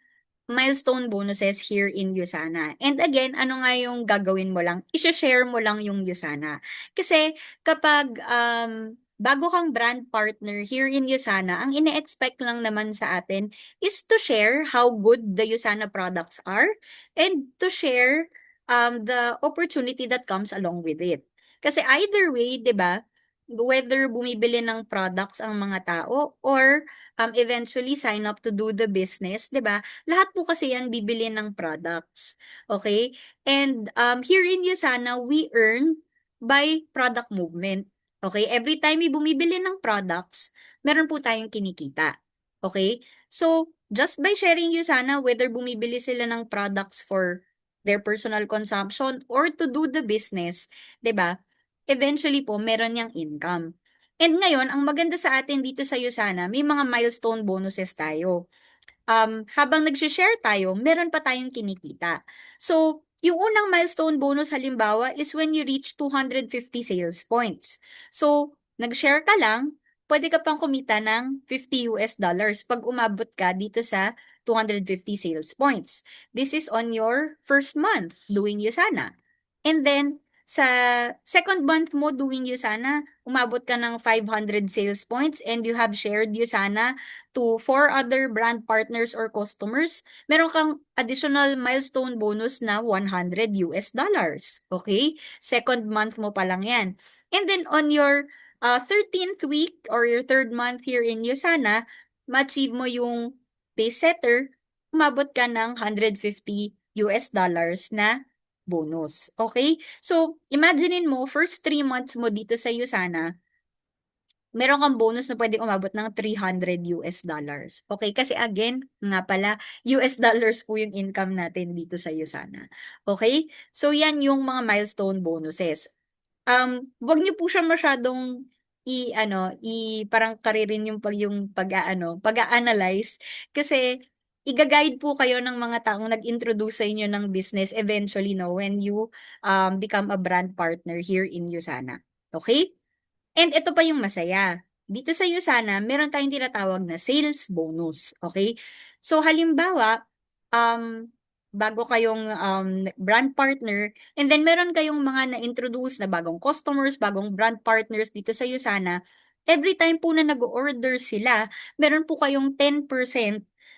milestone bonuses here in Usana. And again, ano nga yung gagawin mo lang? I-share mo lang yung Usana. Kasi kapag bago kang brand partner here in Usana, ang ine-expect lang naman sa atin is to share how good the Usana products are and to share the opportunity that comes along with it. Kasi either way, 'di ba? Whether bumibili ng products ang mga tao or eventually sign up to do the business, 'di ba? Lahat po kasi yan bibili ng products. Okay? And here in Usana, we earn by product movement. Okay? Every time may bumibili ng products, meron po tayong kinikita. Okay? So, just by sharing Usana, whether bumibili sila ng products for their personal consumption or to do the business, 'di ba? Eventually po, meron niyang income. And ngayon, ang maganda sa atin dito sa Usana, may mga milestone bonuses tayo. Habang nag-share tayo, meron pa tayong kinikita. So, yung unang milestone bonus halimbawa is when you reach 250 sales points. So, nag-share ka lang, pwede ka pang kumita ng $50 pag umabot ka dito sa 250 sales points. This is on your first month doing Usana. And then, sa second month mo doing Usana, umabot ka ng 500 sales points and you have shared Usana to 4 other brand partners or customers, meron kang additional milestone bonus na $100. Okay? Second month mo pa lang yan. And then on your 13th week or your third month here in Usana, ma-achieve mo yung pace setter, umabot ka ng $150 na bonus. Okay? So, imaginein mo, first 3 months mo dito sa Usana, meron kang bonus na pwedeng umabot ng $300. Okay? Kasi again, nga pala, US dollars po yung income natin dito sa Usana. Okay? So, yan yung mga milestone bonuses. Wag niyo po siya masyadong parang karirin yung pag-a-analyze kasi iga-guide po kayo ng mga taong nag-introduce sa inyo ng business eventually, no, when you become a brand partner here in Usana. Okay? And ito pa yung masaya. Dito sa Usana, meron tayong tinatawag na sales bonus. Okay? So, halimbawa, bago kayong brand partner, and then meron kayong mga na-introduce na bagong customers, bagong brand partners dito sa Usana, every time po na nag-order sila, meron po kayong 10%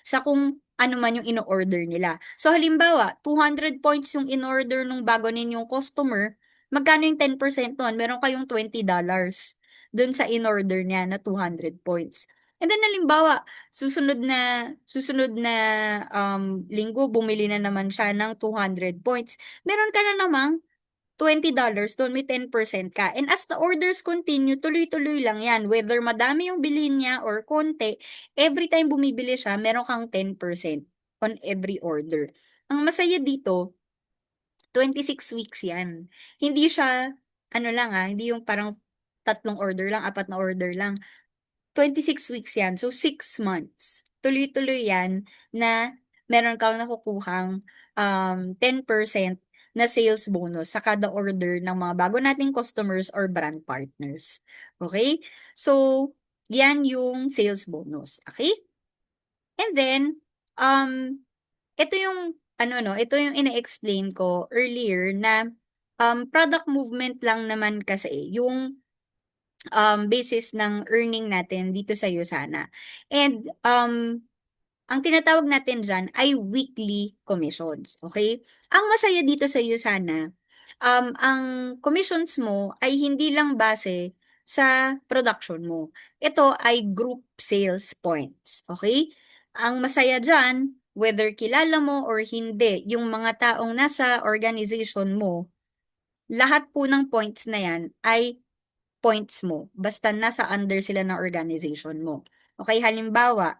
sa kung ano man yung in-order nila. So, halimbawa, 200 points yung in-order nung bago ninyong customer, magkano yung 10% nun? Meron kayong $20 dun sa in-order niya na 200 points. And then halimbawa, susunod na linggo bumili na naman siya ng 200 points. Meron ka na namang $20 doon, may 10% ka. And as the orders continue, tuloy-tuloy lang yan. Whether madami yung bilhin niya or konti, every time bumibili siya, meron kang 10% on every order. Ang masaya dito, 26 weeks yan. Hindi siya, hindi yung parang 3 order lang, 4 na order lang. 26 weeks yan. So, 6 months. Tuloy-tuloy yan na meron kang nakukuhang 10% na sales bonus sa kada order ng mga bago nating customers or brand partners. Okay? So, yan yung sales bonus. Okay? And then, ito yung ito yung ine-explain ko earlier na product movement lang naman kasi yung basis ng earning natin dito sa Usana. And ang tinatawag natin dyan ay weekly commissions. Okay? Ang masaya dito sa Usana, ang commissions mo ay hindi lang base sa production mo. Ito ay group sales points. Okay? Ang masaya dyan, whether kilala mo or hindi, yung mga taong nasa organization mo, lahat po ng points na yan ay points mo. Basta nasa under sila ng organization mo. Okay, halimbawa,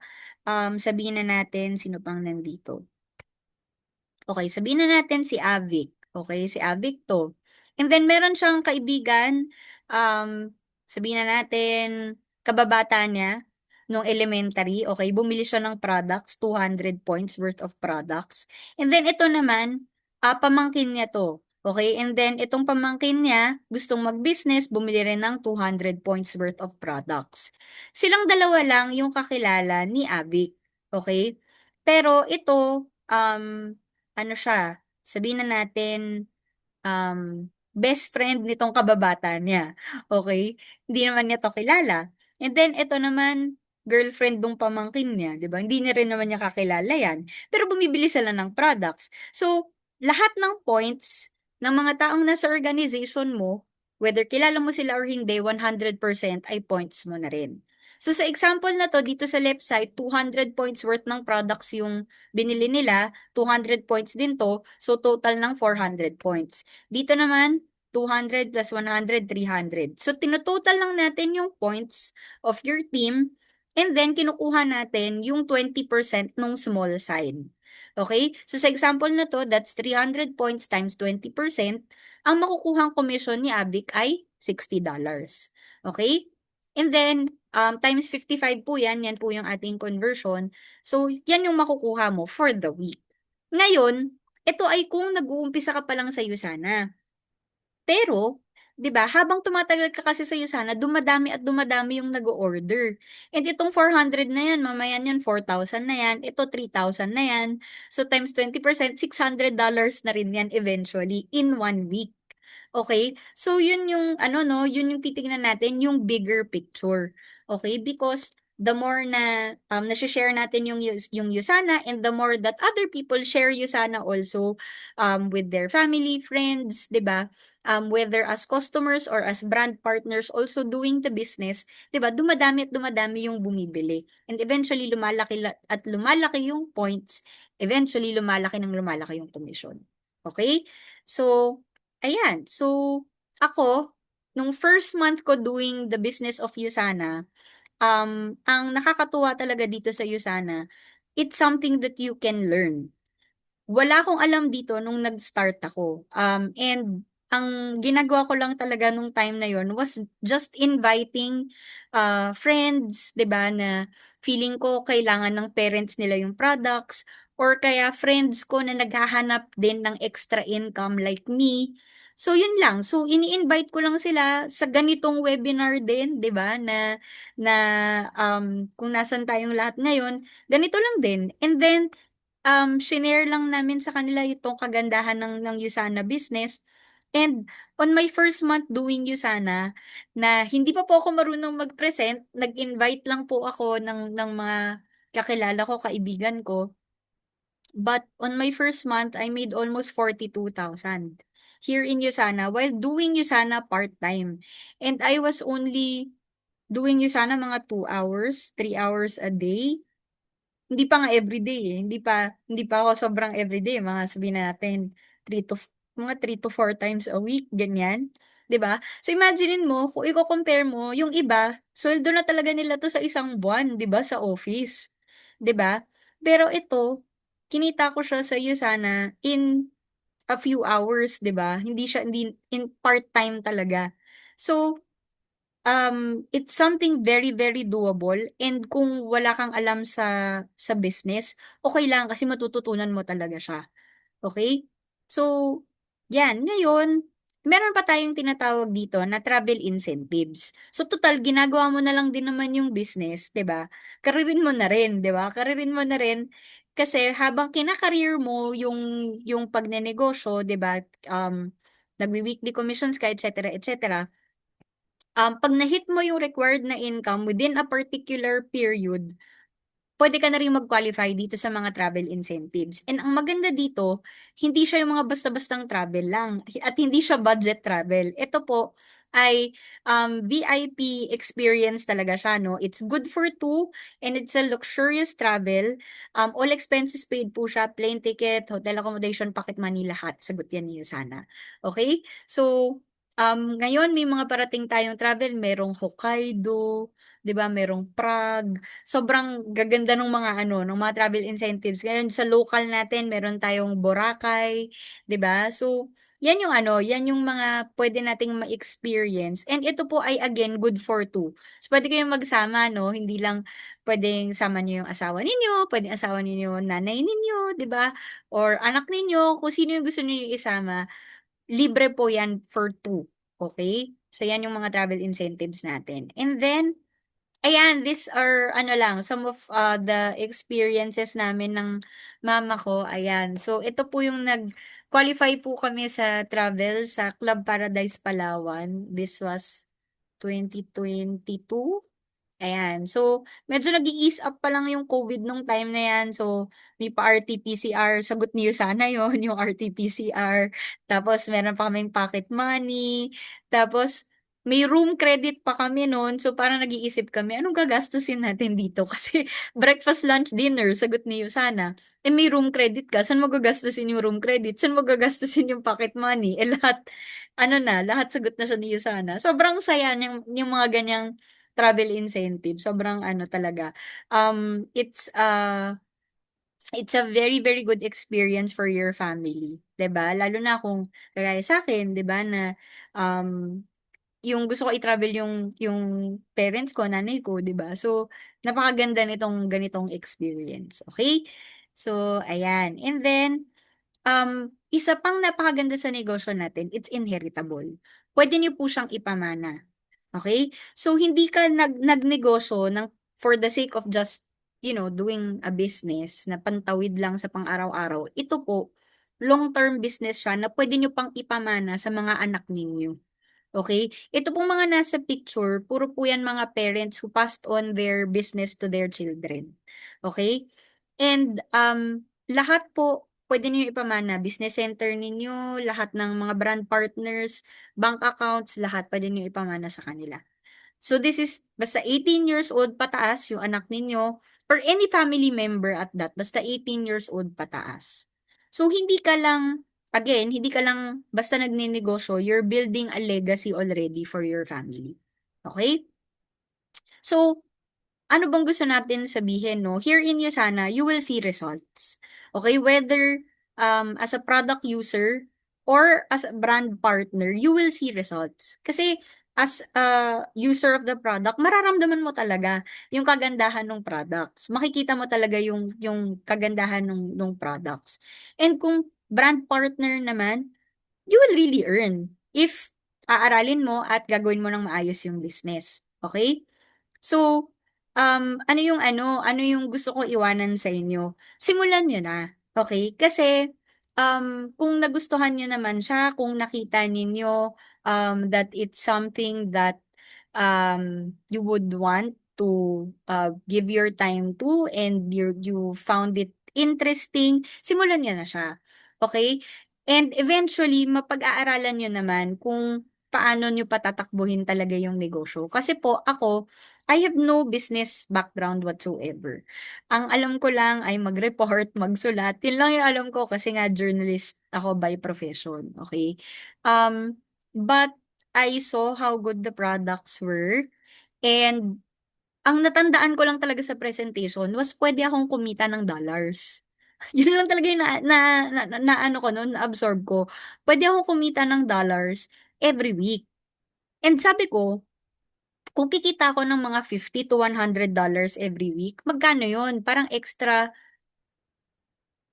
sabihin na natin sino pang nandito. Okay, sabihin na natin si Avic. Okay, si Avic to. And then meron siyang kaibigan, sabihin na natin kababata niya nung elementary. Okay, bumili siya ng products, 200 points worth of products. And then ito naman, pamangkin niya to. Okay, and then itong pamangkin niya, gustong mag-business, bumili rin ng 200 points worth of products. Silang dalawa lang yung kakilala ni Avic. Okay? Pero ito, ano siya, sabihin na natin, best friend nitong kababata niya. Okay? Hindi naman niya 'to kilala. And then ito naman, girlfriend nung pamangkin niya, 'di ba? Hindi niya rin naman niya kakilala 'yan. Pero bumibili sila ng products. So, lahat ng points ng mga taong nasa organization mo, whether kilala mo sila or hindi, 100% ay points mo na rin. So, sa example na 'to, dito sa left side, 200 points worth ng products yung binili nila, 200 points din 'to, so total ng 400 points. Dito naman, 200 plus 100, 300. So, tinototal lang natin yung points of your team and then kinukuha natin yung 20% nung small side. Okay? So, sa example na to, that's 300 points times 20%. Ang makukuhang commission ni Abic ay $60. Okay? And then, times 55 po yan. Yan po yung ating conversion. So, yan yung makukuha mo for the week. Ngayon, ito ay kung nag-uumpisa ka pa lang sa Usana. Pero, 'di ba, habang tumatagal ka kasi sa Usana, dumadami at dumadami yung nag-o-order. And itong 400 na yan, mamaya niyan 4,000 na yan, ito 3,000 na yan. So times 20%, $600 na rin yan eventually in 1 week. Okay? So yun yung ano no, yun yung titingnan natin yung bigger picture. Okay? Because the more na na-share natin yung Usana and the more that other people share Usana also with their family, friends, 'di ba? Whether as customers or as brand partners also doing the business, 'di ba? Dumadami at dumadami yung bumibili. And eventually lumalaki at lumalaki yung points, eventually lumalaki yung commission. Okay? So, ayan. So, ako, nung first month ko doing the business of Usana, ang nakakatuwa talaga dito sa Usana, it's something that you can learn. Wala akong alam dito nung nag-start ako. And ang ginagawa ko lang talaga nung time na yon was just inviting friends, 'di ba, na feeling ko kailangan ng parents nila yung products or kaya friends ko na naghahanap din ng extra income like me. So yun lang. So ini-invite ko lang sila sa ganitong webinar din, 'di ba, na kung nasan tayong lahat ngayon, ganito lang din. And then shinare lang namin sa kanila itong kagandahan ng Usana business. And on my first month doing Usana, na hindi pa po ako marunong mag-present, nag-invite lang po ako ng mga kakilala ko, kaibigan ko. But on my first month, I made almost 42,000 here in Usana while doing Usana part-time. And I was only doing Usana mga 2 hours, 3 hours a day. Hindi pa nga everyday eh. Hindi pa ako sobrang everyday. Mga sabihin natin, 3 to, mga 3 to 4 times a week, ganyan. 'Di ba? So imaginein mo, kung i-compare mo, yung iba, sweldo na talaga nila to sa isang buwan, 'di ba, sa office. 'Di ba? Pero ito, kinita ko siya sa iyo sana in a few hours, 'di ba? Hindi in part-time talaga. So, it's something very, very doable and kung wala kang alam sa business, okay lang kasi matututunan mo talaga siya. Okay? So, yan. Ngayon, meron pa tayong tinatawag dito na travel incentives. So, total, ginagawa mo na lang din naman yung business, 'di ba? Karirin mo na rin, 'di ba? Karirin mo na rin kasi habang kina-career mo yung pagnenegosyo, 'di ba? nagwi-weekly commissions ka, et cetera, et cetera. 'Pag na-hit mo yung required na income within a particular period, puwede ka na ring mag-qualify dito sa mga travel incentives. And ang maganda dito, hindi siya yung mga basta-bastang travel lang at hindi siya budget travel. Ito po ay, VIP experience talaga siya 'no. It's good for two and it's a luxurious travel. All expenses paid po siya, plane ticket, hotel accommodation, pocket money, lahat sagot yan ni Yusana, okey? So, ngayon may mga parating tayong travel, merong Hokkaido, 'di ba, merong Prague. Sobrang gaganda nung mga ano, nung mga travel incentives. Ngayon sa local natin meron tayong Boracay, 'di ba? So, 'yan yung ano, 'yan yung mga puwede nating ma-experience and ito po ay again good for two. So, puwede kayong magsama 'no, hindi lang puwedeng sama niyo yung asawa ninyo, puwedeng asawa ninyo yung nanay ninyo, 'di ba? Or anak ninyo, kung sino yung gusto niyo isama, libre po 'yan for two, okay? So, 'yan yung mga travel incentives natin. And then ayan, these are ano lang, some of, the experiences namin ng mama ko, ayan. So, ito po yung nag-qualify po kami sa travel sa Club Paradise Palawan. This was 2022. Ayan. So, medyo nag-i-ease up pa lang yung COVID nung time na yan. So, may pa-RT-PCR, sagot niyo sana yon yung RT-PCR. Tapos, meron pa kaming pocket money. Tapos, may room credit pa kami noon. So, parang nag-iisip kami, anong gagastusin natin dito? Kasi, breakfast, lunch, dinner, sagot niyo sana. Eh, may room credit ka. Saan mo gagastusin yung room credit? Saan mo gagastusin yung pocket money? Eh, lahat, ano na, lahat sagot na siya ni sana. Sobrang saya yung mga ganyang travel incentive, sobrang ano talaga, um, it's a it's a very, very good experience for your family, 'di ba? Lalo na kung kagaya sa'kin, 'di ba, na, um, yung gusto ko i-travel yung parents ko, nanay ko, 'di ba? So, napakaganda nitong ganitong experience, okay. So, ayan. And then, isa pang napakaganda sa negosyo natin, it's inheritable. Puwede niyo po siyang ipamana. Okay. So, hindi ka nagnegosyo ng for the sake of just, doing a business na pantawid lang sa pang-araw-araw. Ito po, long-term business siya na puwede niyo pang ipamana sa mga anak ninyo. Okay. Ito pong mga nasa picture, puro po yan mga parents who passed on their business to their children. Okay. And, lahat po puwede niyo ipamana, business center ninyo, lahat ng mga brand partners, bank accounts, lahat puwede niyo ipamana sa kanila. So this is basta 18 years old pataas yung anak ninyo or any family member at that, basta 18 years old pataas. So hindi ka lang basta nagnenegosyo, you're building a legacy already for your family. Okay. So, ano bang gusto natin sabihin 'no, here in Yusana, you will see results. Okay, whether, as a product user or as a brand partner, you will see results. Kasi as a user of the product, mararamdaman mo talaga yung kagandahan ng products. Makikita mo talaga yung kagandahan nung products. And kung brand partner naman, you will really earn if aaralin mo at gagawin mo ng maayos yung business, okay. So, ano yung gusto kong iwanan sa inyo, simulan niyo na, okay. Kasi, kung nagustuhan niyo naman siya, kung nakita ninyo, that it's something that, you would want to, give your time to and you found it interesting, simulan niyo na siya, okay. And eventually mapag-aaralan niyo naman kung paano niyo patatakbuhin talaga yung negosyo. Kasi po ako, I have no business background whatsoever. Ang alam ko lang ay mag-report, magsulat. Yun lang yung alam ko kasi nga journalist ako by profession, okay? But I saw how good the products were and ang natandaan ko lang talaga sa presentation was puwede akong kumita ng dollars. Yun lang talaga yung na-ano ko nun, na-absorb ko. Puwede akong kumita ng dollars every week. And sabi ko, kung kikita ako ng mga $50 to $100 every week, magkano yun? Parang extra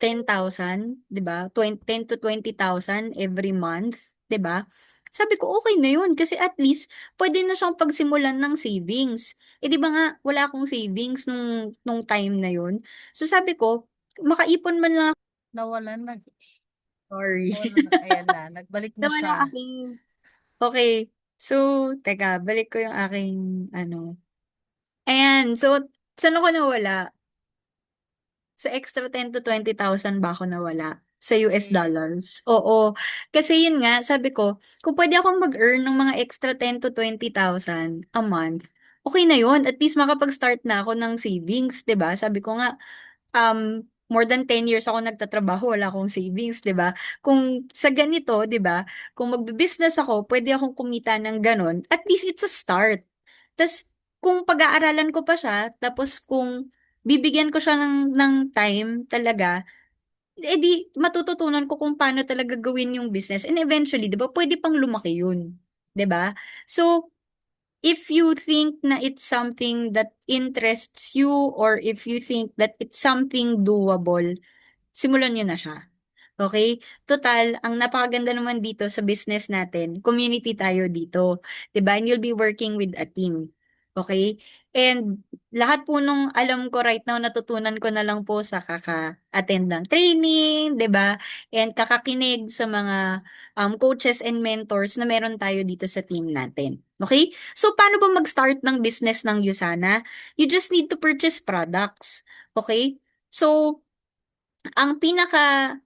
10,000, 'di ba? 10 to 20,000 every month, 'di ba? Sabi ko, okay na yun kasi at least puwede na siyang pagsimulan ng savings. Eh, 'di ba nga wala akong savings nung time na yun. So sabi ko, makaipon man lang Nawalan na. Sorry. Oh, ayan na, nagbalik na Nawala siya. aking okay. So, teka, balik ko yung aking ano. Ayan, so saan ako nawala? Sa extra 10,000 to 20,000 ba ako nawala? Sa US Okay. dollars. Oo. Kasi yun nga, sabi ko, kung pwede akong mag-earn ng mga extra 10,000 to 20,000 a month, okay na yun. At least makapag-start na ako ng savings, 'di ba? Sabi ko nga, more than 10 years ako nagtatrabaho, wala akong savings, 'di ba? Kung sa ganito, 'di ba? Kung magbe-business ako, pwede akong kumita ng ganon. At least it's a start. Tas kung pag-aaralan ko pa siya, tapos kung bibigyan ko siya ng time talaga, eh di matututunan ko kung paano talaga gawin yung business. And eventually, 'di ba, pwede pang lumaki yun. 'Di ba? So, if you think na it's something that interests you or if you think that it's something doable, simulan nyo na siya. Okay? Total, ang napakaganda naman dito sa business natin, community tayo dito. 'Di ba? And you'll be working with a team. Okay? And lahat po nung alam ko right now, natutunan ko na lang po sa kaka-attend ng training, 'di ba? And kakakinig sa mga coaches and mentors na meron tayo dito sa team natin. Okay? So, paano ba mag-start ng business ng Usana? You just need to purchase products. Okay? So, ang pinaka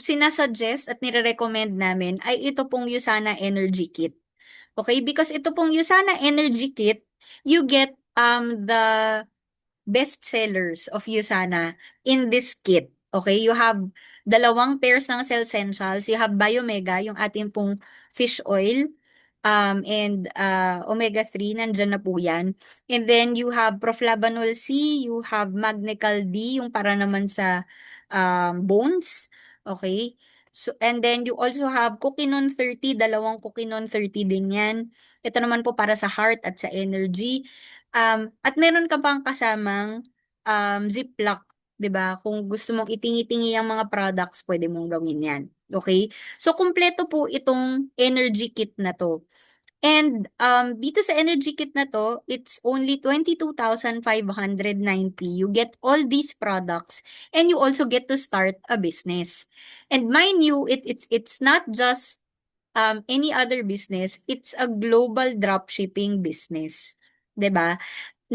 sinasuggest at nire-recommend namin ay ito pong Usana Energy Kit. Okay? Because ito pong Usana Energy Kit, you get the best sellers of Usana in this kit. Okay? You have dalawang pairs ng Cell Essentials. You have Biomega, yung ating pong fish oil. And omega-3, nandyan na po yan. And then you have Proflavanol C, you have Magnecal D, yung para naman sa bones. Okay? So, and then you also have Coquinon 30, dalawang Coquinon 30 din yan. Ito naman po para sa heart at sa energy. At meron ka pang kasamang Ziploc, 'di ba? Kung gusto mong itingi-tingi ang mga products, pwede mong gawin 'yan. Okay? So kumpleto po itong energy kit na 'to. And dito sa energy kit na 'to, it's only 22,590. You get all these products and you also get to start a business. And mind you, it's not just any other business, it's a global dropshipping business. 'Di ba?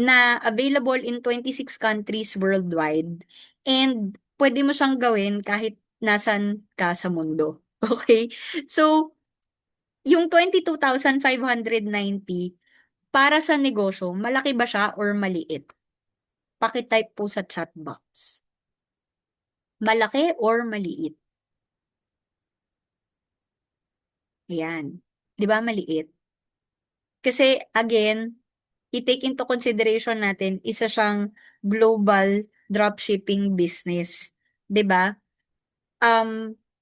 Na available in 26 countries worldwide. And pwede mo siyang gawin kahit nasan ka sa mundo. Okay? So, yung 22,590 para sa negosyo, malaki ba siya or maliit? Paki-type po sa chat box. Malaki or maliit? Ayan. 'Di ba maliit? Kasi again, i-take into consideration natin, isa siyang global dropshipping business. 'Di ba?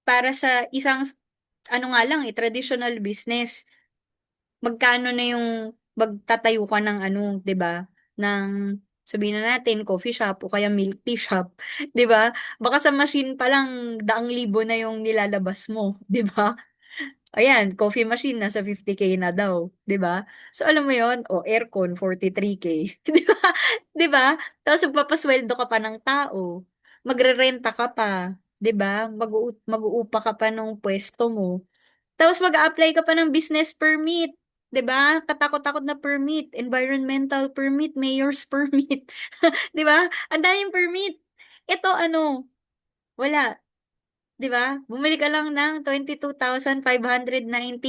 Para sa isang, ano nga lang eh, traditional business, magkano na yung magtatayo ka ng ano, 'di ba? Ng sabihin na natin coffee shop o kaya milk tea shop, 'di ba? Baka sa machine pa lang daang libo na yung nilalabas mo, 'di ba? Ayan, coffee machine nasa 50K na daw, 'di ba? So alam mo 'yon, o aircon 43K, 'di ba? 'Di ba? Tapos magpapasweldo ka pa ng tao, magrerenta ka pa, 'di ba? Mag-uupa ka pa ng pwesto mo. Tapos mag-a-apply ka pa ng business permit, 'di ba? Katakot-takot na permit, environmental permit, mayor's permit, 'di ba? Ang daming permit. Ito ano, wala. 'Di ba? Bumili ka lang ng 22,519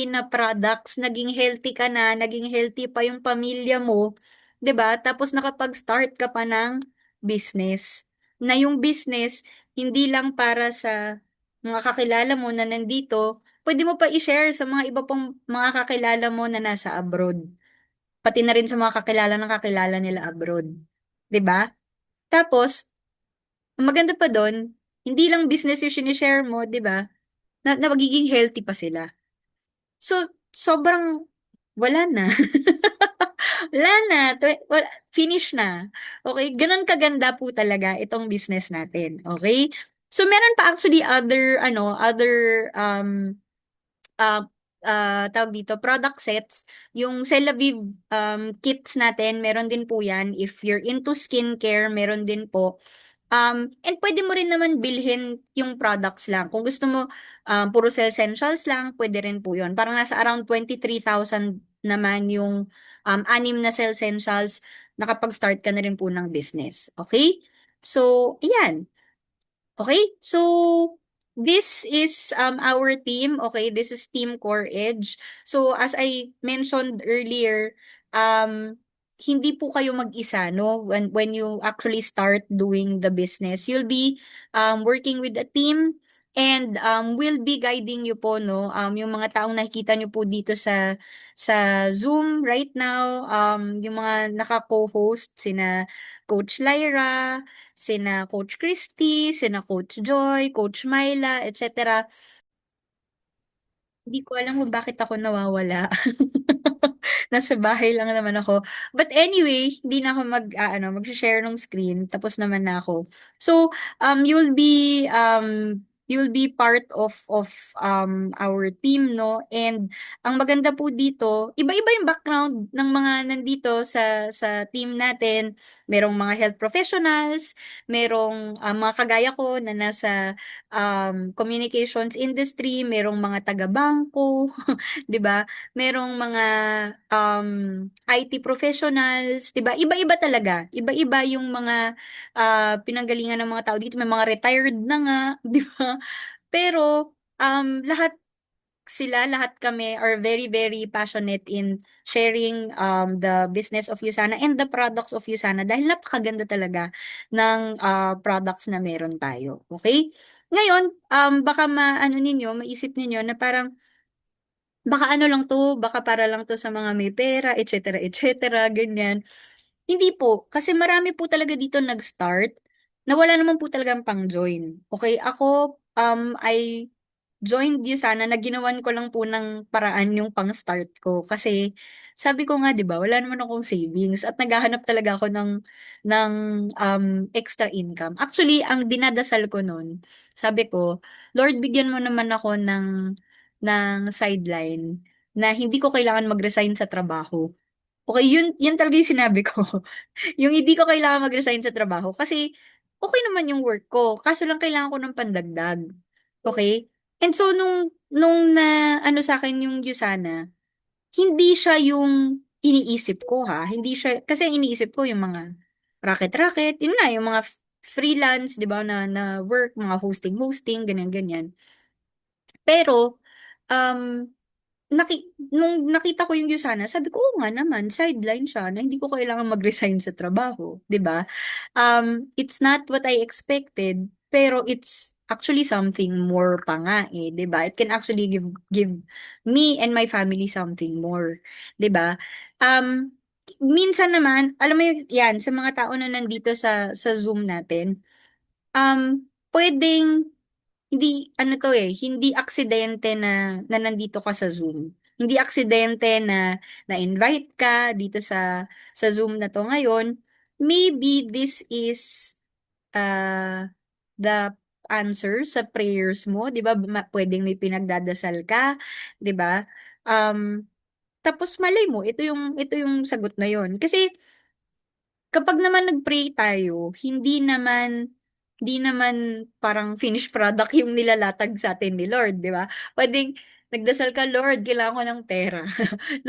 na products, naging healthy ka na, naging healthy pa yung pamilya mo, 'di ba? Tapos nakapag-start ka pa ng business. Na yung business hindi lang para sa mga kakilala mo na nandito, pwede mo pa i-share sa mga iba pang mga kakilala mo na nasa abroad. Pati na rin sa mga kakilala ng kakilala nila abroad. 'Di ba? Tapos, ang maganda pa doon, hindi lang business yung sinishare mo, 'di ba? Na magiging healthy pa sila. So, sobrang wala na. Wala na. Finish na. Okay? Ganun kaganda po talaga itong business natin. Okay? So, meron pa actually other uh, tawag dito, product sets. Yung Celavive kits natin, meron din po yan. If you're into skincare, meron din po. And pwede mo rin naman bilhin yung products lang. Kung gusto mo puro essentials lang, pwede rin po yun. Parang nasa around 23,000 naman yung anim na essentials, nakapag-start ka na rin po ng business. Okay? So, ayan. Okay, so this is our team. Okay, this is Team Core Edge. So as I mentioned earlier, hindi po kayo mag-isa, no? When you actually start doing the business, you'll be working with a team and will be guiding you po, no? Yung mga taong nakikita nyo po dito sa Zoom right now, yung mga naka-co-host sina Coach Lyra, sina Coach Christy, sina Coach Joy, Coach Myla, etc. Hindi ko alam kung bakit ako nawawala. Nasa bahay lang naman ako. But anyway, hindi na ako mag-share ng screen. Tapos naman na ako. So, you'll be part of our team, no? And ang maganda po dito, iba-iba yung background ng mga nandito sa team natin. Merong mga health professionals, merong mga kagaya ko na nasa communications industry, merong mga taga-bangko, 'di ba? Merong mga um, IT professionals, 'di ba? Iba-iba talaga. Iba-iba yung mga pinanggalingan ng mga tao dito. May mga retired na nga, 'di ba? Pero lahat kami are very, very passionate in sharing the business of Usana and the products of Usana dahil napakaganda talaga ng products na meron tayo. Okay? Ngayon, baka maisip ninyo na parang baka ano lang 'to, baka para lang 'to sa mga may pera, et cetera, ganyan. Hindi po, kasi marami po talaga dito nag-start na wala naman po talagang pang-join. Okay, ako, I joined you sana na ginawan ko lang po ng paraan yung pang-start ko. Kasi sabi ko nga, 'di ba, wala naman akong savings at naghahanap talaga ako ng extra income. Actually, ang dinadasal ko nun, sabi ko, Lord, bigyan mo naman ako ng sideline na hindi ko kailangan mag-resign sa trabaho. Okay, yun talaga yung sinabi ko. Yung hindi ko kailangan mag-resign sa trabaho kasi okay naman yung work ko. Kaso lang kailangan ko ng pandagdag. Okay? And so nung na ano sa akin yung Yusana, hindi siya yung iniisip ko ha. Hindi siya kasi ang iniisip ko yung mga racket-racket, yun nga yung mga freelance, 'di ba, na work, mga hosting, ganyan ganyan. Pero um nung nakita ko yung Yusana, sabi ko, oo nga naman, sideline siya na hindi ko kailangan mag-resign sa trabaho, 'di ba? It's not what I expected, pero it's actually something more pa nga eh, 'di ba? It can actually give me and my family something more, 'di ba? Um, minsan naman, alam mo yan, sa mga tao na nandito sa Zoom natin, pwedeng hindi aksidente na nandito ka sa Zoom. Hindi aksidente na-invite ka dito sa Zoom na to ngayon. Maybe this is the answer sa prayers mo, 'di ba? Pwedeng may pinagdadasal ka, 'di ba? Um, tapos malay mo, ito yung sagot na yon. Kasi kapag naman nag-pray tayo, hindi naman parang finished product yung nilalatag sa atin ni Lord, di ba? Pwedeng nagdasal ka, Lord, kailangan ko ng pera.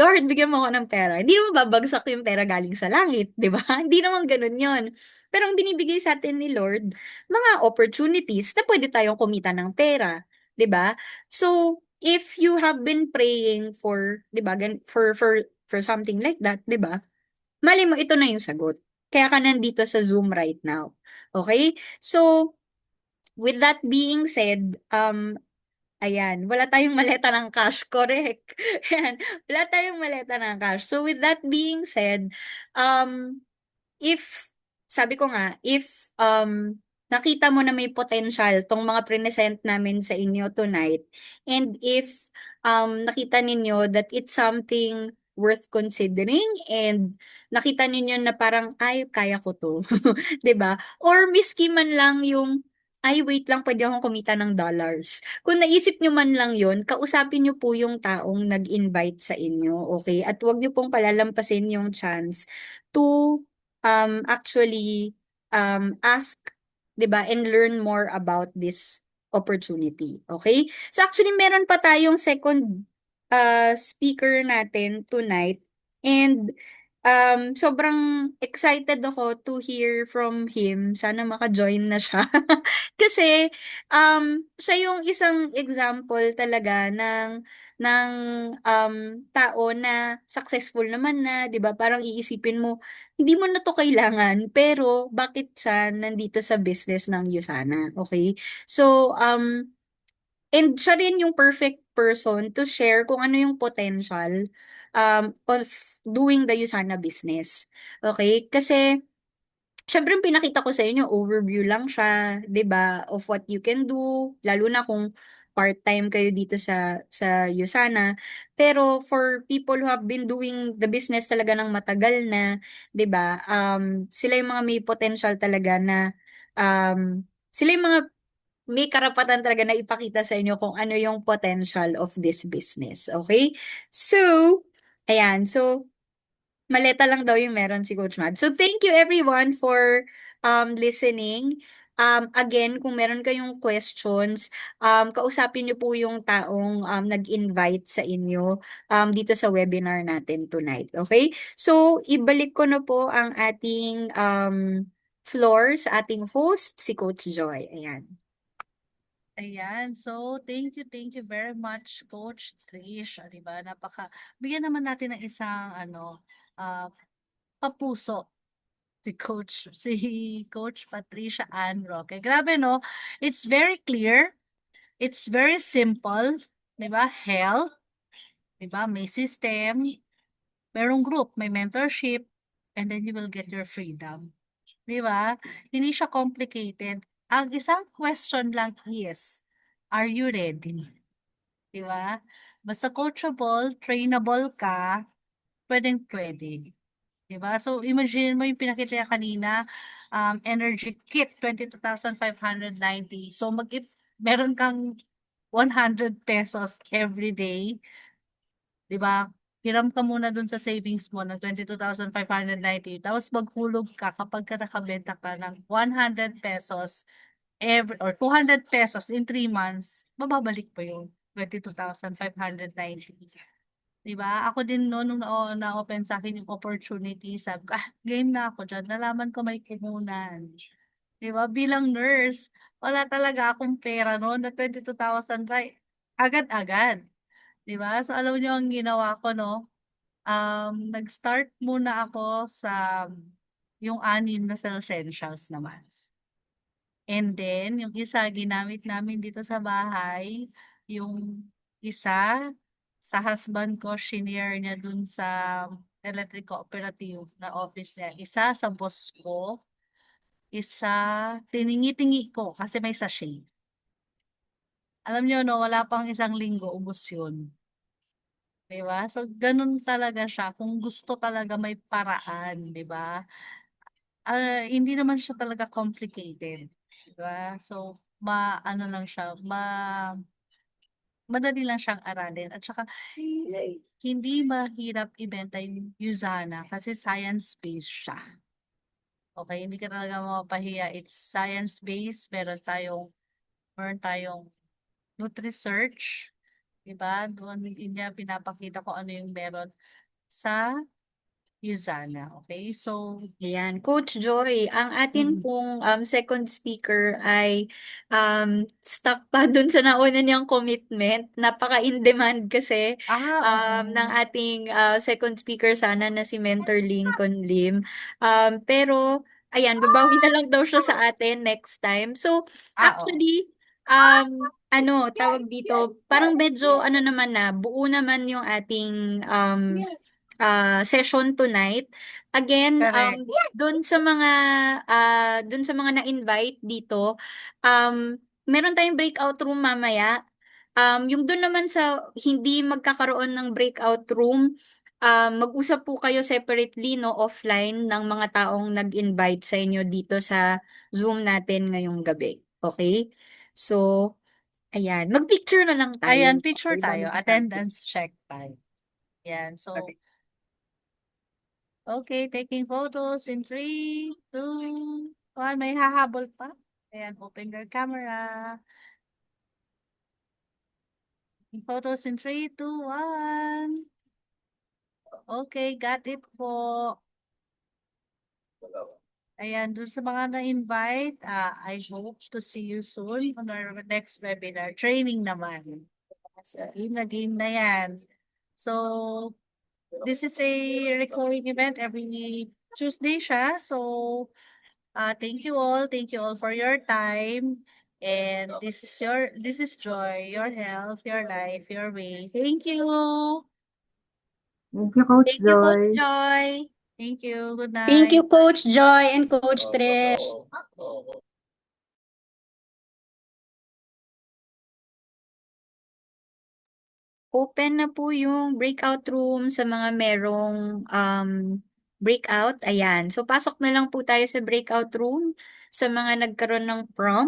Lord, bigyan mo ako ng pera. Hindi naman babagsak yung pera galing sa langit, di ba? Hindi naman ganun yon. Pero ang binibigay sa atin ni Lord, mga opportunities na pwede tayong kumita ng pera, di ba? So, if you have been praying for, di ba, for something like that, di ba? Malay mo, ito na yung sagot. Kaya ka nandito sa Zoom right now. Okay? So, with that being said, ayan, wala tayong maleta ng cash, correct? Ayan, wala tayong maleta ng cash. So, with that being said, um, if, sabi ko nga, if nakita mo na may potential tong mga present namin sa inyo tonight, and if nakita ninyo that it's something worth considering and nakita ninyo na parang, ay, kaya ko to. 'Di ba? Or miski man lang yung, ay, wait lang, pwede akong kumita ng dollars. Kung naisip nyo man lang yon, kausapin nyo po yung taong nag-invite sa inyo, okay? At huwag nyo pong palalampasin yung chance to actually ask 'di ba? And learn more about this opportunity. Okay? So actually meron pa tayong second speaker natin tonight, and sobrang excited ako to hear from him. Sana maka-join na siya. Kasi siya yung isang example talaga ng tao na successful naman na, 'di ba? Parang iisipin mo, hindi mo na 'to kailangan, pero bakit siya nandito sa business ng Usana, okay? So, and siya rin yung perfect person to share kung ano yung potential of doing the Usana business. Okay? Kasi syempre, yung pinakita ko sa inyo, overview lang siya, 'di ba, of what you can do, lalo na kung part-time kayo dito sa Usana. Pero for people who have been doing the business talaga ng matagal na, 'di ba, sila yung mga may potential talaga na sila yung mga may karapatan talaga na ipakita sa inyo kung ano yung potential of this business. Okay? So, ayan. So, maleta lang daw yung meron si Coach Mad. So, thank you everyone for listening. Again, kung meron kayong questions, kausapin niyo po yung taong nag-invite sa inyo dito sa webinar natin tonight. Okay? So, ibalik ko na po ang ating floor sa ating host, si Coach Joy. Ayan. Ayan. So, thank you very much, Coach Trish. O, 'di ba? Bigyan naman natin ng isang ah, papuso si Coach Patricia Ann Roque. Grabe, no? It's very clear. It's very simple. 'Di ba? Health, 'di ba? May system, merong group, may mentorship, and then you will get your freedom. 'Di ba? Hindi siya complicated. Ang isang question lang is, are you ready? 'Di ba? Basta coachable, trainable ka, pwedeng-pwede. 'Di ba? So, imagine mo yung pinakita niya kanina, energy kit, 22,590. So, meron kang ₱100 every day, 'di ba? Hiram ka muna dun sa savings mo ng 22,590, tapos maghulog ka kapagka nakabenta ka ng ₱100 ₱200 in 3 months, mababalik mo yung 22,590. 'Di ba? Ako din no'n nung na-open sa'kin yung opportunity, sabi ko, game na ako diyan." Nalaman ko may puhunan. 'Di ba, bilang nurse, wala talaga akong pera no'n na 22,000 agad-agad, 'di ba? So, alam niyo ang ginawa ko 'no, nag-start muna ako sa yung 6 na sa essentials naman. And then yung isa ginamit namin dito sa bahay, yung isa sa husband ko shinare niya dun sa electric cooperative na office niya, isa sa boss ko, isa tiningi-tingi ko kasi may sachet. Alam niyo 'no, wala pang isang linggo ubos yun, 'di ba? So ganun talaga siya kung gusto talaga may paraan, 'di ba? Hindi naman siya talaga complicated, 'di ba? So ano lang siya, madali lang siyang aralin at saka hindi mahirap ibenta yung Usana kasi science-based siya. Okay, hindi ka talaga mapapahiya, it's science-based, meron tayong Nutri-Search, 'di ba? Doon din niya pinapakita kung ano yung meron sa Usana, okay? So Ayan, Coach Joy, ang atin mm. pong second speaker ay stuck pa dun sa nauna niyang commitment. Napaka-in-demand kasi ng Oo. ating second speaker sana na si Mentor Lincoln Lim. Pero, ayan, babawi na lang daw siya sa atin next time. So, Oo. actually, ano, tawag dito, parang medyo, ano naman na, buo naman yung ating session tonight. Again, Correct. dun sa mga na-invite dito, meron tayong breakout room mamaya. Yung dun naman sa hindi magkakaroon ng breakout room, mag-usap po kayo separately, no, offline ng mga taong nag-invite sa inyo dito sa Zoom natin ngayong gabi. Okay? So, ayan. Mag-picture na lang Ayan, tayo. picture Okay? tayo, Don't be happy. attendance check tayo. Yan, so Okay. okay, taking photos in 3, 2, 1. May hahabol pa? Ayan, open your camera. Photos in 3, 2, 1. Okay, got it po. Ayan, dun sa mga na-invite, I hope to see you soon on our next webinar. Training naman. So, game na yan. So, this is a recurring event every Tuesday siya. So, thank you all. Thank you all for your time. And this is Joy, your health, your life, your way. Thank you. Thank you, Coach Thank you, Coach Joy. Joy. Thank you. Good Thank you, night. Coach Joy and Coach Trish. Open na po yung breakout room sa mga merong breakout. Ayan. So, pasok na lang po tayo sa breakout room sa mga nagkaroon ng prompt.